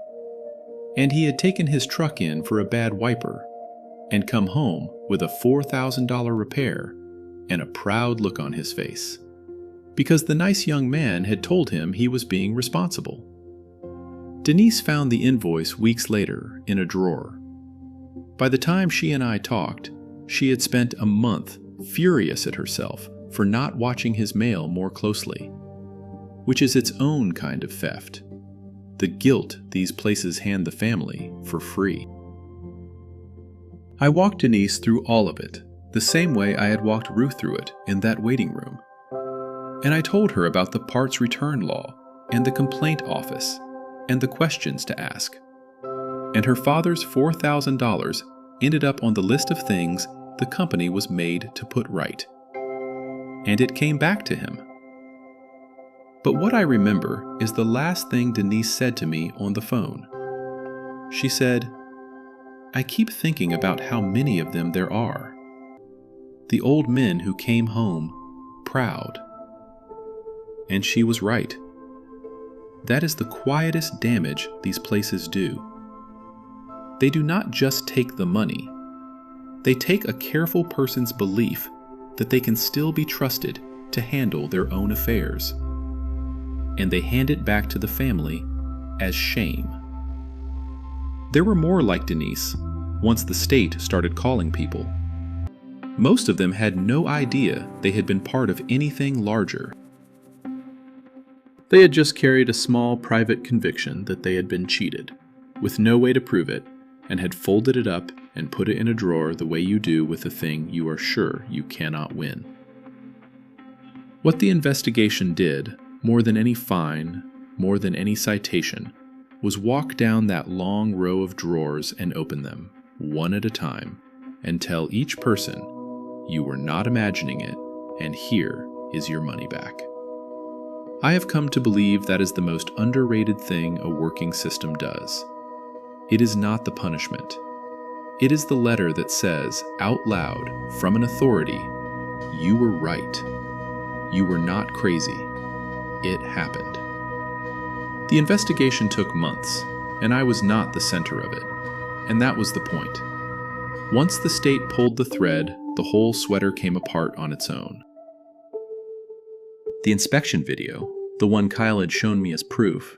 And he had taken his truck in for a bad wiper and come home with a $4,000 repair and a proud look on his face, because the nice young man had told him he was being responsible. Denise found the invoice weeks later in a drawer. By the time she and I talked, she had spent a month furious at herself for not watching his mail more closely, which is its own kind of theft. The guilt these places hand the family for free. I walked Denise through all of it, the same way I had walked Ruth through it in that waiting room. And I told her about the parts return law and the complaint office and the questions to ask. And her father's $4,000 ended up on the list of things the company was made to put right. And it came back to him. But what I remember is the last thing Denise said to me on the phone. She said, "I keep thinking about how many of them there are. The old men who came home proud." And she was right. That is the quietest damage these places do. They do not just take the money. They take a careful person's belief that they can still be trusted to handle their own affairs. And they hand it back to the family as shame. There were more like Denise once the state started calling people. Most of them had no idea they had been part of anything larger. They had just carried a small private conviction that they had been cheated, with no way to prove it, and had folded it up and put it in a drawer the way you do with a thing you are sure you cannot win. What the investigation did, more than any fine, more than any citation, was walk down that long row of drawers and open them, one at a time, and tell each person, "You were not imagining it, and here is your money back." I have come to believe that is the most underrated thing a working system does. It is not the punishment. It is the letter that says, out loud, from an authority, "You were right. You were not crazy. It happened." The investigation took months, and I was not the center of it, and that was the point. Once the state pulled the thread, the whole sweater came apart on its own. The inspection video, the one Kyle had shown me as proof,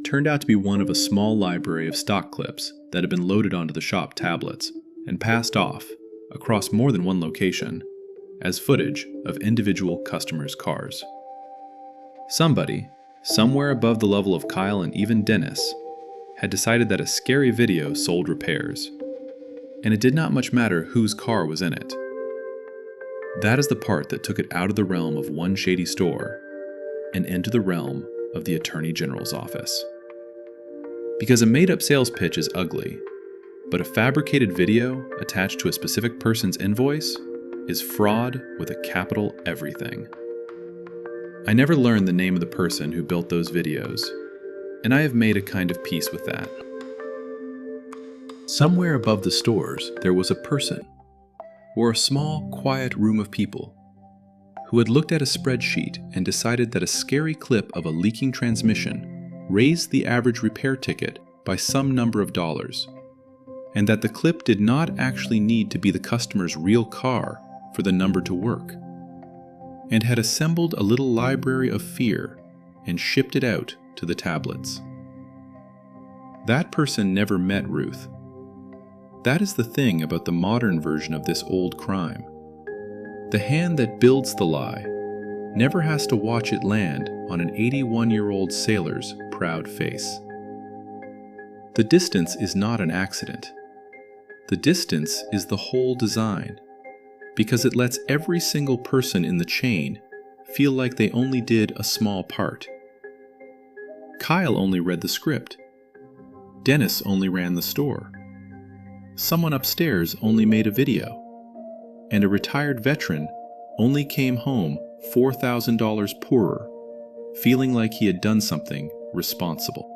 turned out to be one of a small library of stock clips that had been loaded onto the shop tablets and passed off, across more than one location, as footage of individual customers' cars. Somebody, somewhere above the level of Kyle and even Dennis, had decided that a scary video sold repairs, and it did not much matter whose car was in it. That is the part that took it out of the realm of one shady store and into the realm of the Attorney General's office. Because a made-up sales pitch is ugly, but a fabricated video attached to a specific person's invoice is fraud with a capital everything. I never learned the name of the person who built those videos, and I have made a kind of peace with that. Somewhere above the stores, there was a person, or a small, quiet room of people, who had looked at a spreadsheet and decided that a scary clip of a leaking transmission raised the average repair ticket by some number of dollars, and that the clip did not actually need to be the customer's real car for the number to work, and had assembled a little library of fear and shipped it out to the tablets. That person never met Ruth. That is the thing about the modern version of this old crime. The hand that builds the lie never has to watch it land on an 81-year-old sailor's proud face. The distance is not an accident. The distance is the whole design, because it lets every single person in the chain feel like they only did a small part. Kyle only read the script. Dennis only ran the store. Someone upstairs only made a video. And a retired veteran only came home $4,000 poorer, feeling like he had done something responsible.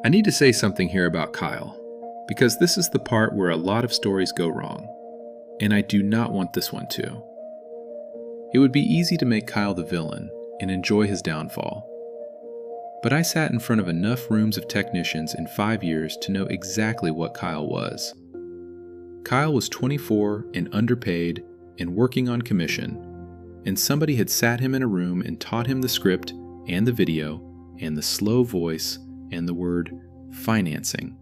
I need to say something here about Kyle, because this is the part where a lot of stories go wrong, and I do not want this one to. It would be easy to make Kyle the villain and enjoy his downfall. But I sat in front of enough rooms of technicians in 5 years to know exactly what Kyle was. Kyle was 24 and underpaid and working on commission, and somebody had sat him in a room and taught him the script and the video and the slow voice and the word financing,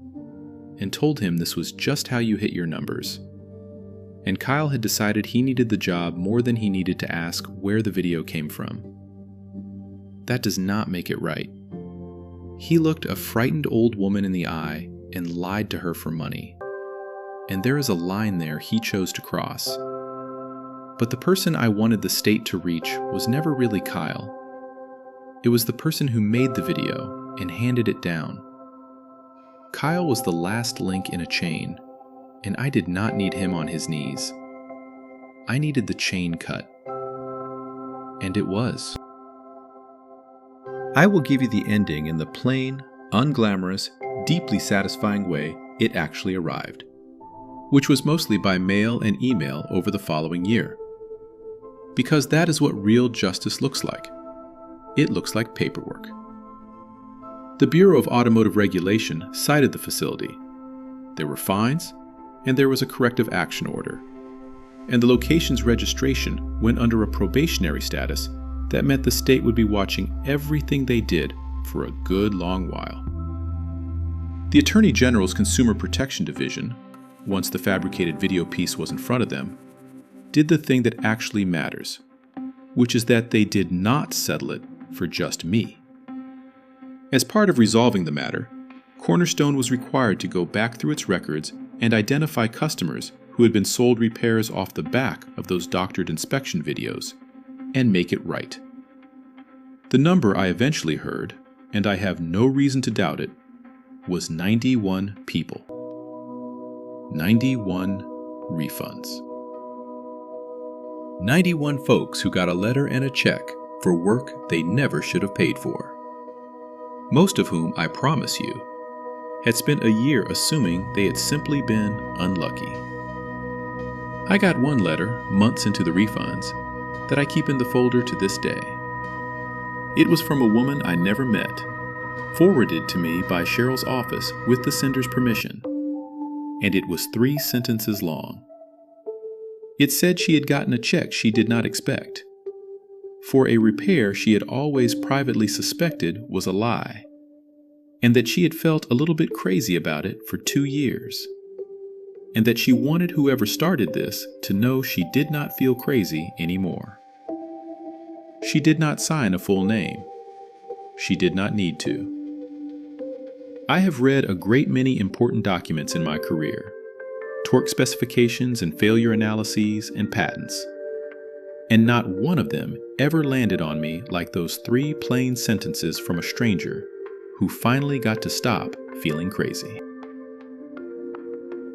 and told him this was just how you hit your numbers. And Kyle had decided he needed the job more than he needed to ask where the video came from. That does not make it right. He looked a frightened old woman in the eye and lied to her for money. And there is a line there he chose to cross. But the person I wanted the state to reach was never really Kyle. It was the person who made the video and handed it down. Kyle was the last link in a chain, and I did not need him on his knees. I needed the chain cut. And it was. I will give you the ending in the plain, unglamorous, deeply satisfying way it actually arrived, which was mostly by mail and email over the following year. Because that is what real justice looks like. It looks like paperwork. The Bureau of Automotive Regulation cited the facility. There were fines, and there was a corrective action order. And the location's registration went under a probationary status that meant the state would be watching everything they did for a good long while. The Attorney General's Consumer Protection Division, once the fabricated video piece was in front of them, did the thing that actually matters, which is that they did not settle it for just me. As part of resolving the matter, Cornerstone was required to go back through its records and identify customers who had been sold repairs off the back of those doctored inspection videos, and make it right. The number I eventually heard, and I have no reason to doubt it, was 91 people. 91 refunds. 91 folks who got a letter and a check for work they never should have paid for. Most of whom, I promise you, had spent a year assuming they had simply been unlucky. I got one letter, months into the refunds, that I keep in the folder to this day. It was from a woman I never met, forwarded to me by Cheryl's office with the sender's permission, and it was 3 sentences long. It said she had gotten a check she did not expect, for a repair she had always privately suspected was a lie, and that she had felt a little bit crazy about it for 2 years, and that she wanted whoever started this to know she did not feel crazy anymore. She did not sign a full name. She did not need to. I have read a great many important documents in my career, torque specifications and failure analyses and patents, and not one of them ever landed on me like those 3 plain sentences from a stranger who finally got to stop feeling crazy.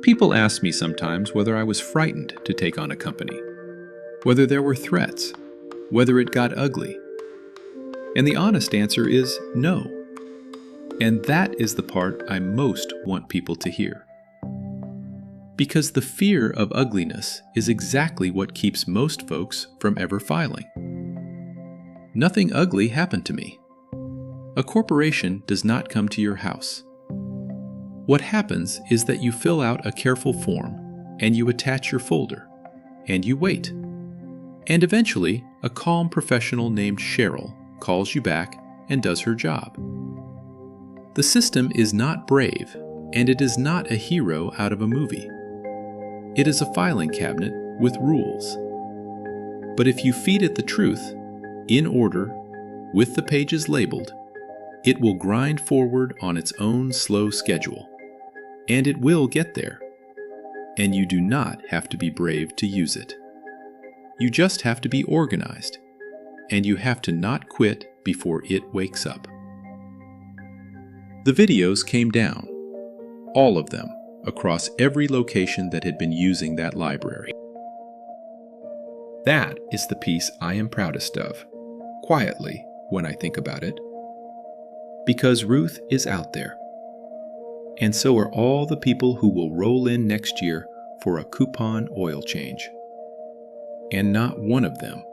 People ask me sometimes whether I was frightened to take on a company, whether there were threats, whether it got ugly. And the honest answer is no. And that is the part I most want people to hear. Because the fear of ugliness is exactly what keeps most folks from ever filing. Nothing ugly happened to me. A corporation does not come to your house. What happens is that you fill out a careful form, and you attach your folder, and you wait. And eventually, a calm professional named Cheryl calls you back and does her job. The system is not brave, And it is not a hero out of a movie. It is a filing cabinet with rules. But if you feed it the truth, in order, with the pages labeled, it will grind forward on its own slow schedule. And it will get there. And you do not have to be brave to use it. You just have to be organized. And you have to not quit before it wakes up. The videos came down. All of them, across every location that had been using that library. That is the piece I am proudest of, quietly, when I think about it. Because Ruth is out there. And so are all the people who will roll in next year for a coupon oil change. And not one of them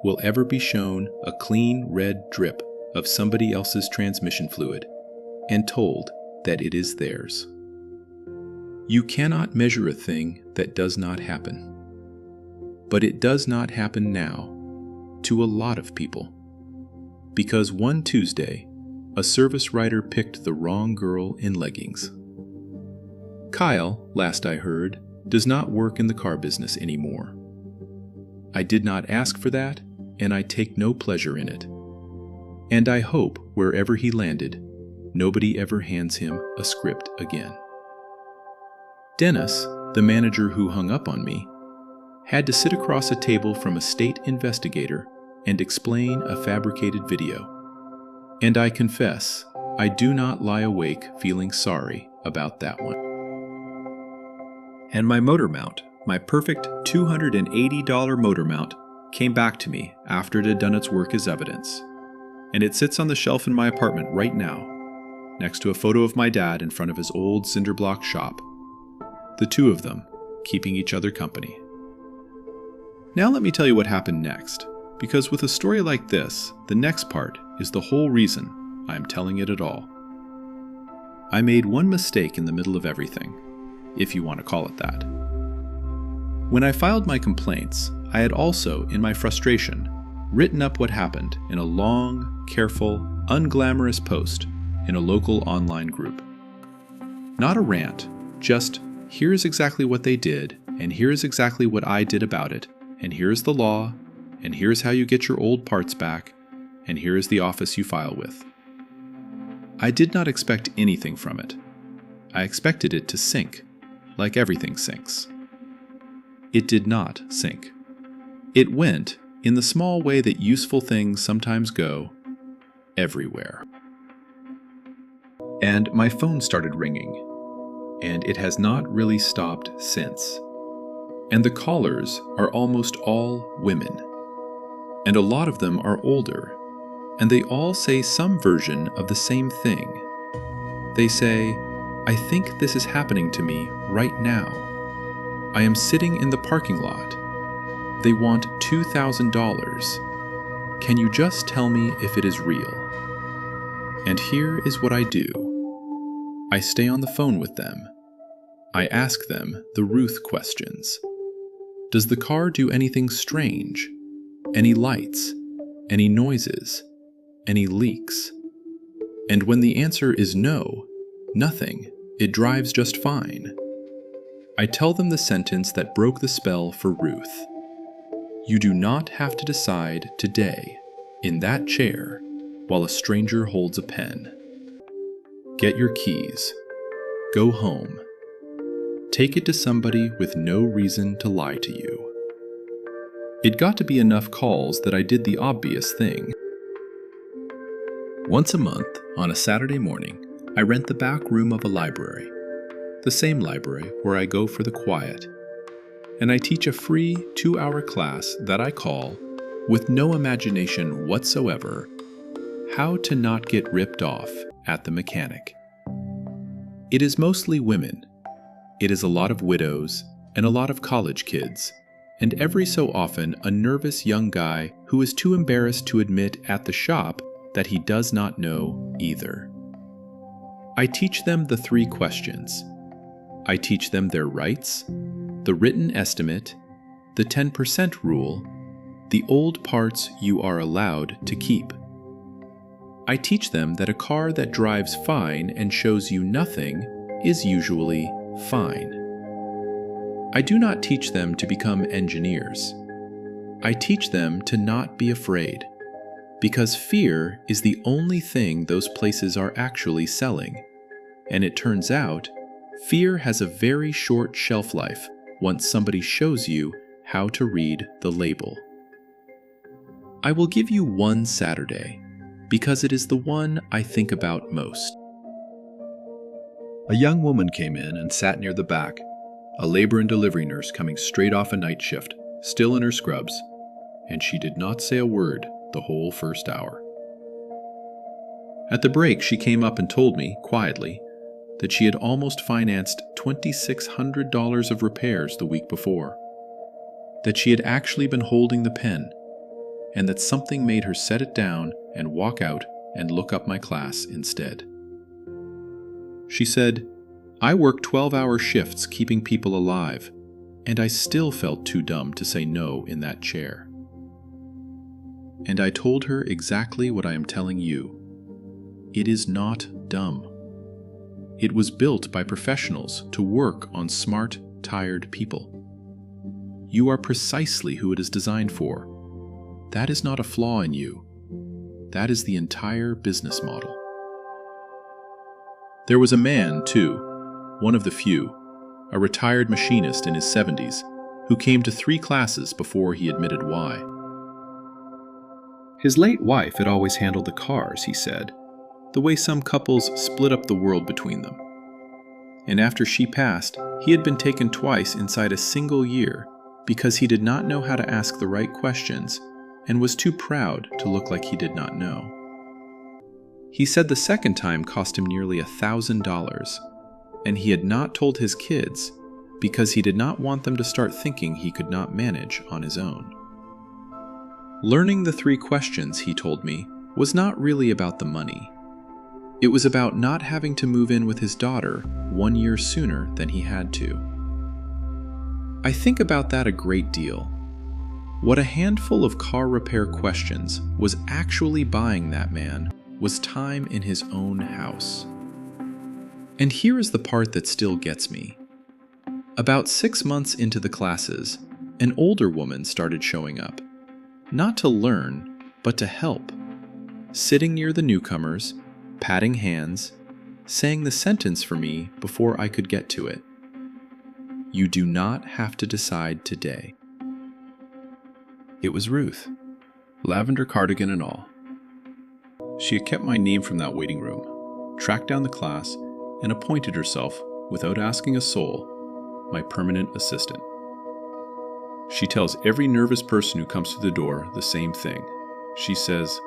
will ever be shown a clean red drip of somebody else's transmission fluid and told that it is theirs. You cannot measure a thing that does not happen. But it does not happen now to a lot of people. Because one Tuesday, a service writer picked the wrong girl in leggings. Kyle, last I heard, does not work in the car business anymore. I did not ask for that, and I take no pleasure in it. And I hope wherever he landed, nobody ever hands him a script again. Dennis, the manager who hung up on me, had to sit across a table from a state investigator and explain a fabricated video. And I confess, I do not lie awake feeling sorry about that one. And my motor mount, my perfect $280 motor mount, came back to me after it had done its work as evidence. And it sits on the shelf in my apartment right now, next to a photo of my dad in front of his old cinder block shop. The two of them keeping each other company. Now let me tell you what happened next, because with a story like this, the next part is the whole reason I am telling it at all. I made one mistake in the middle of everything, if you want to call it that. When I filed my complaints, I had also, in my frustration, written up what happened in a long, careful, unglamorous post in a local online group. Not a rant, just here's exactly what they did, and here's exactly what I did about it, and here's the law, and here's how you get your old parts back, and here is the office you file with. I did not expect anything from it. I expected it to sink, like everything sinks. It did not sink. It went, in the small way that useful things sometimes go, everywhere. And my phone started ringing, and it has not really stopped since. And the callers are almost all women. And a lot of them are older, and they all say some version of the same thing. They say, I think this is happening to me right now. I am sitting in the parking lot. They want $2,000. Can you just tell me if it is real? And here is what I do. I stay on the phone with them. I ask them the Ruth questions. Does the car do anything strange? Any lights? Any noises? Any leaks? And when the answer is no, nothing, it drives just fine, I tell them the sentence that broke the spell for Ruth. You do not have to decide today, in that chair, while a stranger holds a pen. Get your keys. Go home. Take it to somebody with no reason to lie to you. It got to be enough calls that I did the obvious thing. Once a month, on a Saturday morning, I rent the back room of a library, the same library where I go for the quiet, and I teach a free 2-hour class that I call, with no imagination whatsoever, How to Not Get Ripped Off at the Mechanic. It is mostly women. It is a lot of widows and a lot of college kids, and every so often a nervous young guy who is too embarrassed to admit at the shop that he does not know either. I teach them the 3 questions. I teach them their rights, the written estimate, the 10% rule, the old parts you are allowed to keep. I teach them that a car that drives fine and shows you nothing is usually fine. I do not teach them to become engineers. I teach them to not be afraid, because fear is the only thing those places are actually selling. And it turns out, fear has a very short shelf life once somebody shows you how to read the label. I will give you one Saturday, because it is the one I think about most. A young woman came in and sat near the back, a labor and delivery nurse coming straight off a night shift, still in her scrubs, and she did not say a word the whole first hour. At the break, she came up and told me, quietly, that she had almost financed $2,600 of repairs the week before, that she had actually been holding the pen, and that something made her set it down and walk out and look up my class instead. She said, "I work 12-hour shifts keeping people alive, and I still felt too dumb to say no in that chair." And I told her exactly what I am telling you. It is not dumb. It was built by professionals to work on smart, tired people. You are precisely who it is designed for. That is not a flaw in you. That is the entire business model. There was a man, too, one of the few, a retired machinist in his 70s, who came to 3 classes before he admitted why. His late wife had always handled the cars, he said, the way some couples split up the world between them. And after she passed, he had been taken twice inside a single year because he did not know how to ask the right questions and was too proud to look like he did not know. He said the second time cost him nearly $1,000, and he had not told his kids because he did not want them to start thinking he could not manage on his own. Learning the 3 questions, he told me, was not really about the money. It was about not having to move in with his daughter 1 year sooner than he had to. I think about that a great deal. What a handful of car repair questions was actually buying that man was time in his own house. And here is the part that still gets me. About 6 months into the classes, an older woman started showing up, not to learn, but to help, sitting near the newcomers, patting hands, saying the sentence for me before I could get to it. You do not have to decide today. It was Ruth, lavender cardigan and all. She had kept my name from that waiting room, tracked down the class, and appointed herself, without asking a soul, my permanent assistant. She tells every nervous person who comes through the door the same thing. She says,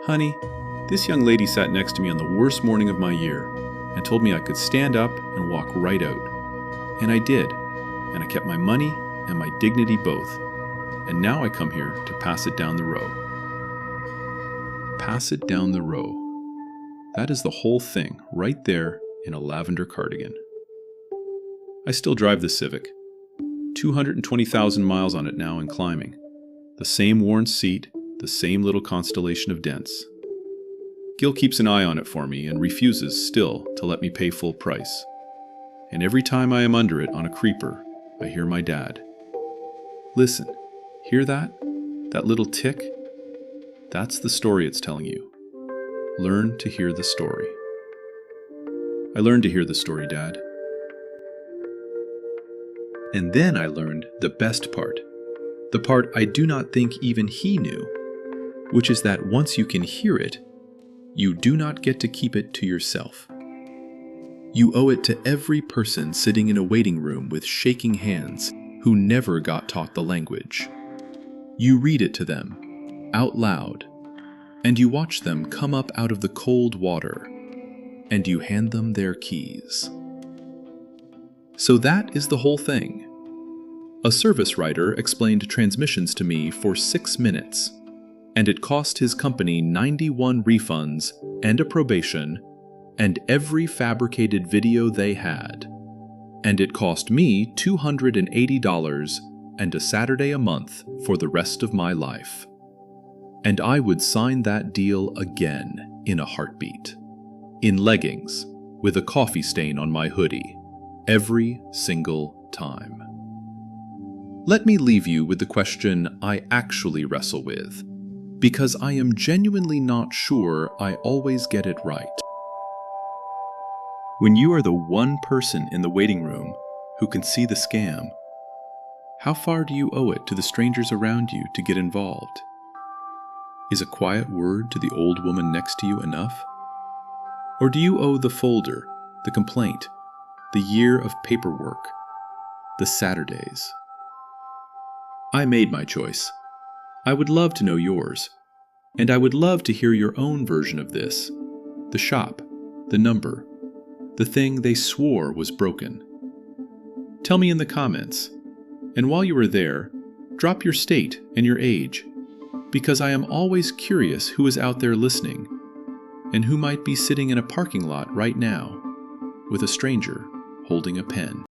"Honey, this young lady sat next to me on the worst morning of my year and told me I could stand up and walk right out. And I did, and I kept my money and my dignity both. And now I come here to pass it down the row." Pass it down the row. That is the whole thing, right there in a lavender cardigan. I still drive the Civic. 220,000 miles on it now and climbing. The same worn seat, the same little constellation of dents. Gil keeps an eye on it for me and refuses still to let me pay full price. And every time I am under it on a creeper, I hear my dad. Listen, hear that? That little tick? That's the story it's telling you. Learn to hear the story. I learned to hear the story, Dad. And then I learned the best part. The part I do not think even he knew, which is that once you can hear it, you do not get to keep it to yourself. You owe it to every person sitting in a waiting room with shaking hands who never got taught the language. You read it to them, out loud, and you watch them come up out of the cold water, and you hand them their keys. So that is the whole thing. A service writer explained transmissions to me for 6 minutes, and it cost his company 91 refunds and a probation and every fabricated video they had. And it cost me $280 and a Saturday a month for the rest of my life. And I would sign that deal again in a heartbeat. In leggings, with a coffee stain on my hoodie, every single time. Let me leave you with the question I actually wrestle with, because I am genuinely not sure I always get it right. When you are the one person in the waiting room who can see the scam, how far do you owe it to the strangers around you to get involved? Is a quiet word to the old woman next to you enough? Or do you owe the folder, the complaint, the year of paperwork, the Saturdays? I made my choice. I would love to know yours, and I would love to hear your own version of this. The shop, the number, the thing they swore was broken. Tell me in the comments, and while you are there, drop your state and your age, because I am always curious who is out there listening, and who might be sitting in a parking lot right now with a stranger holding a pen.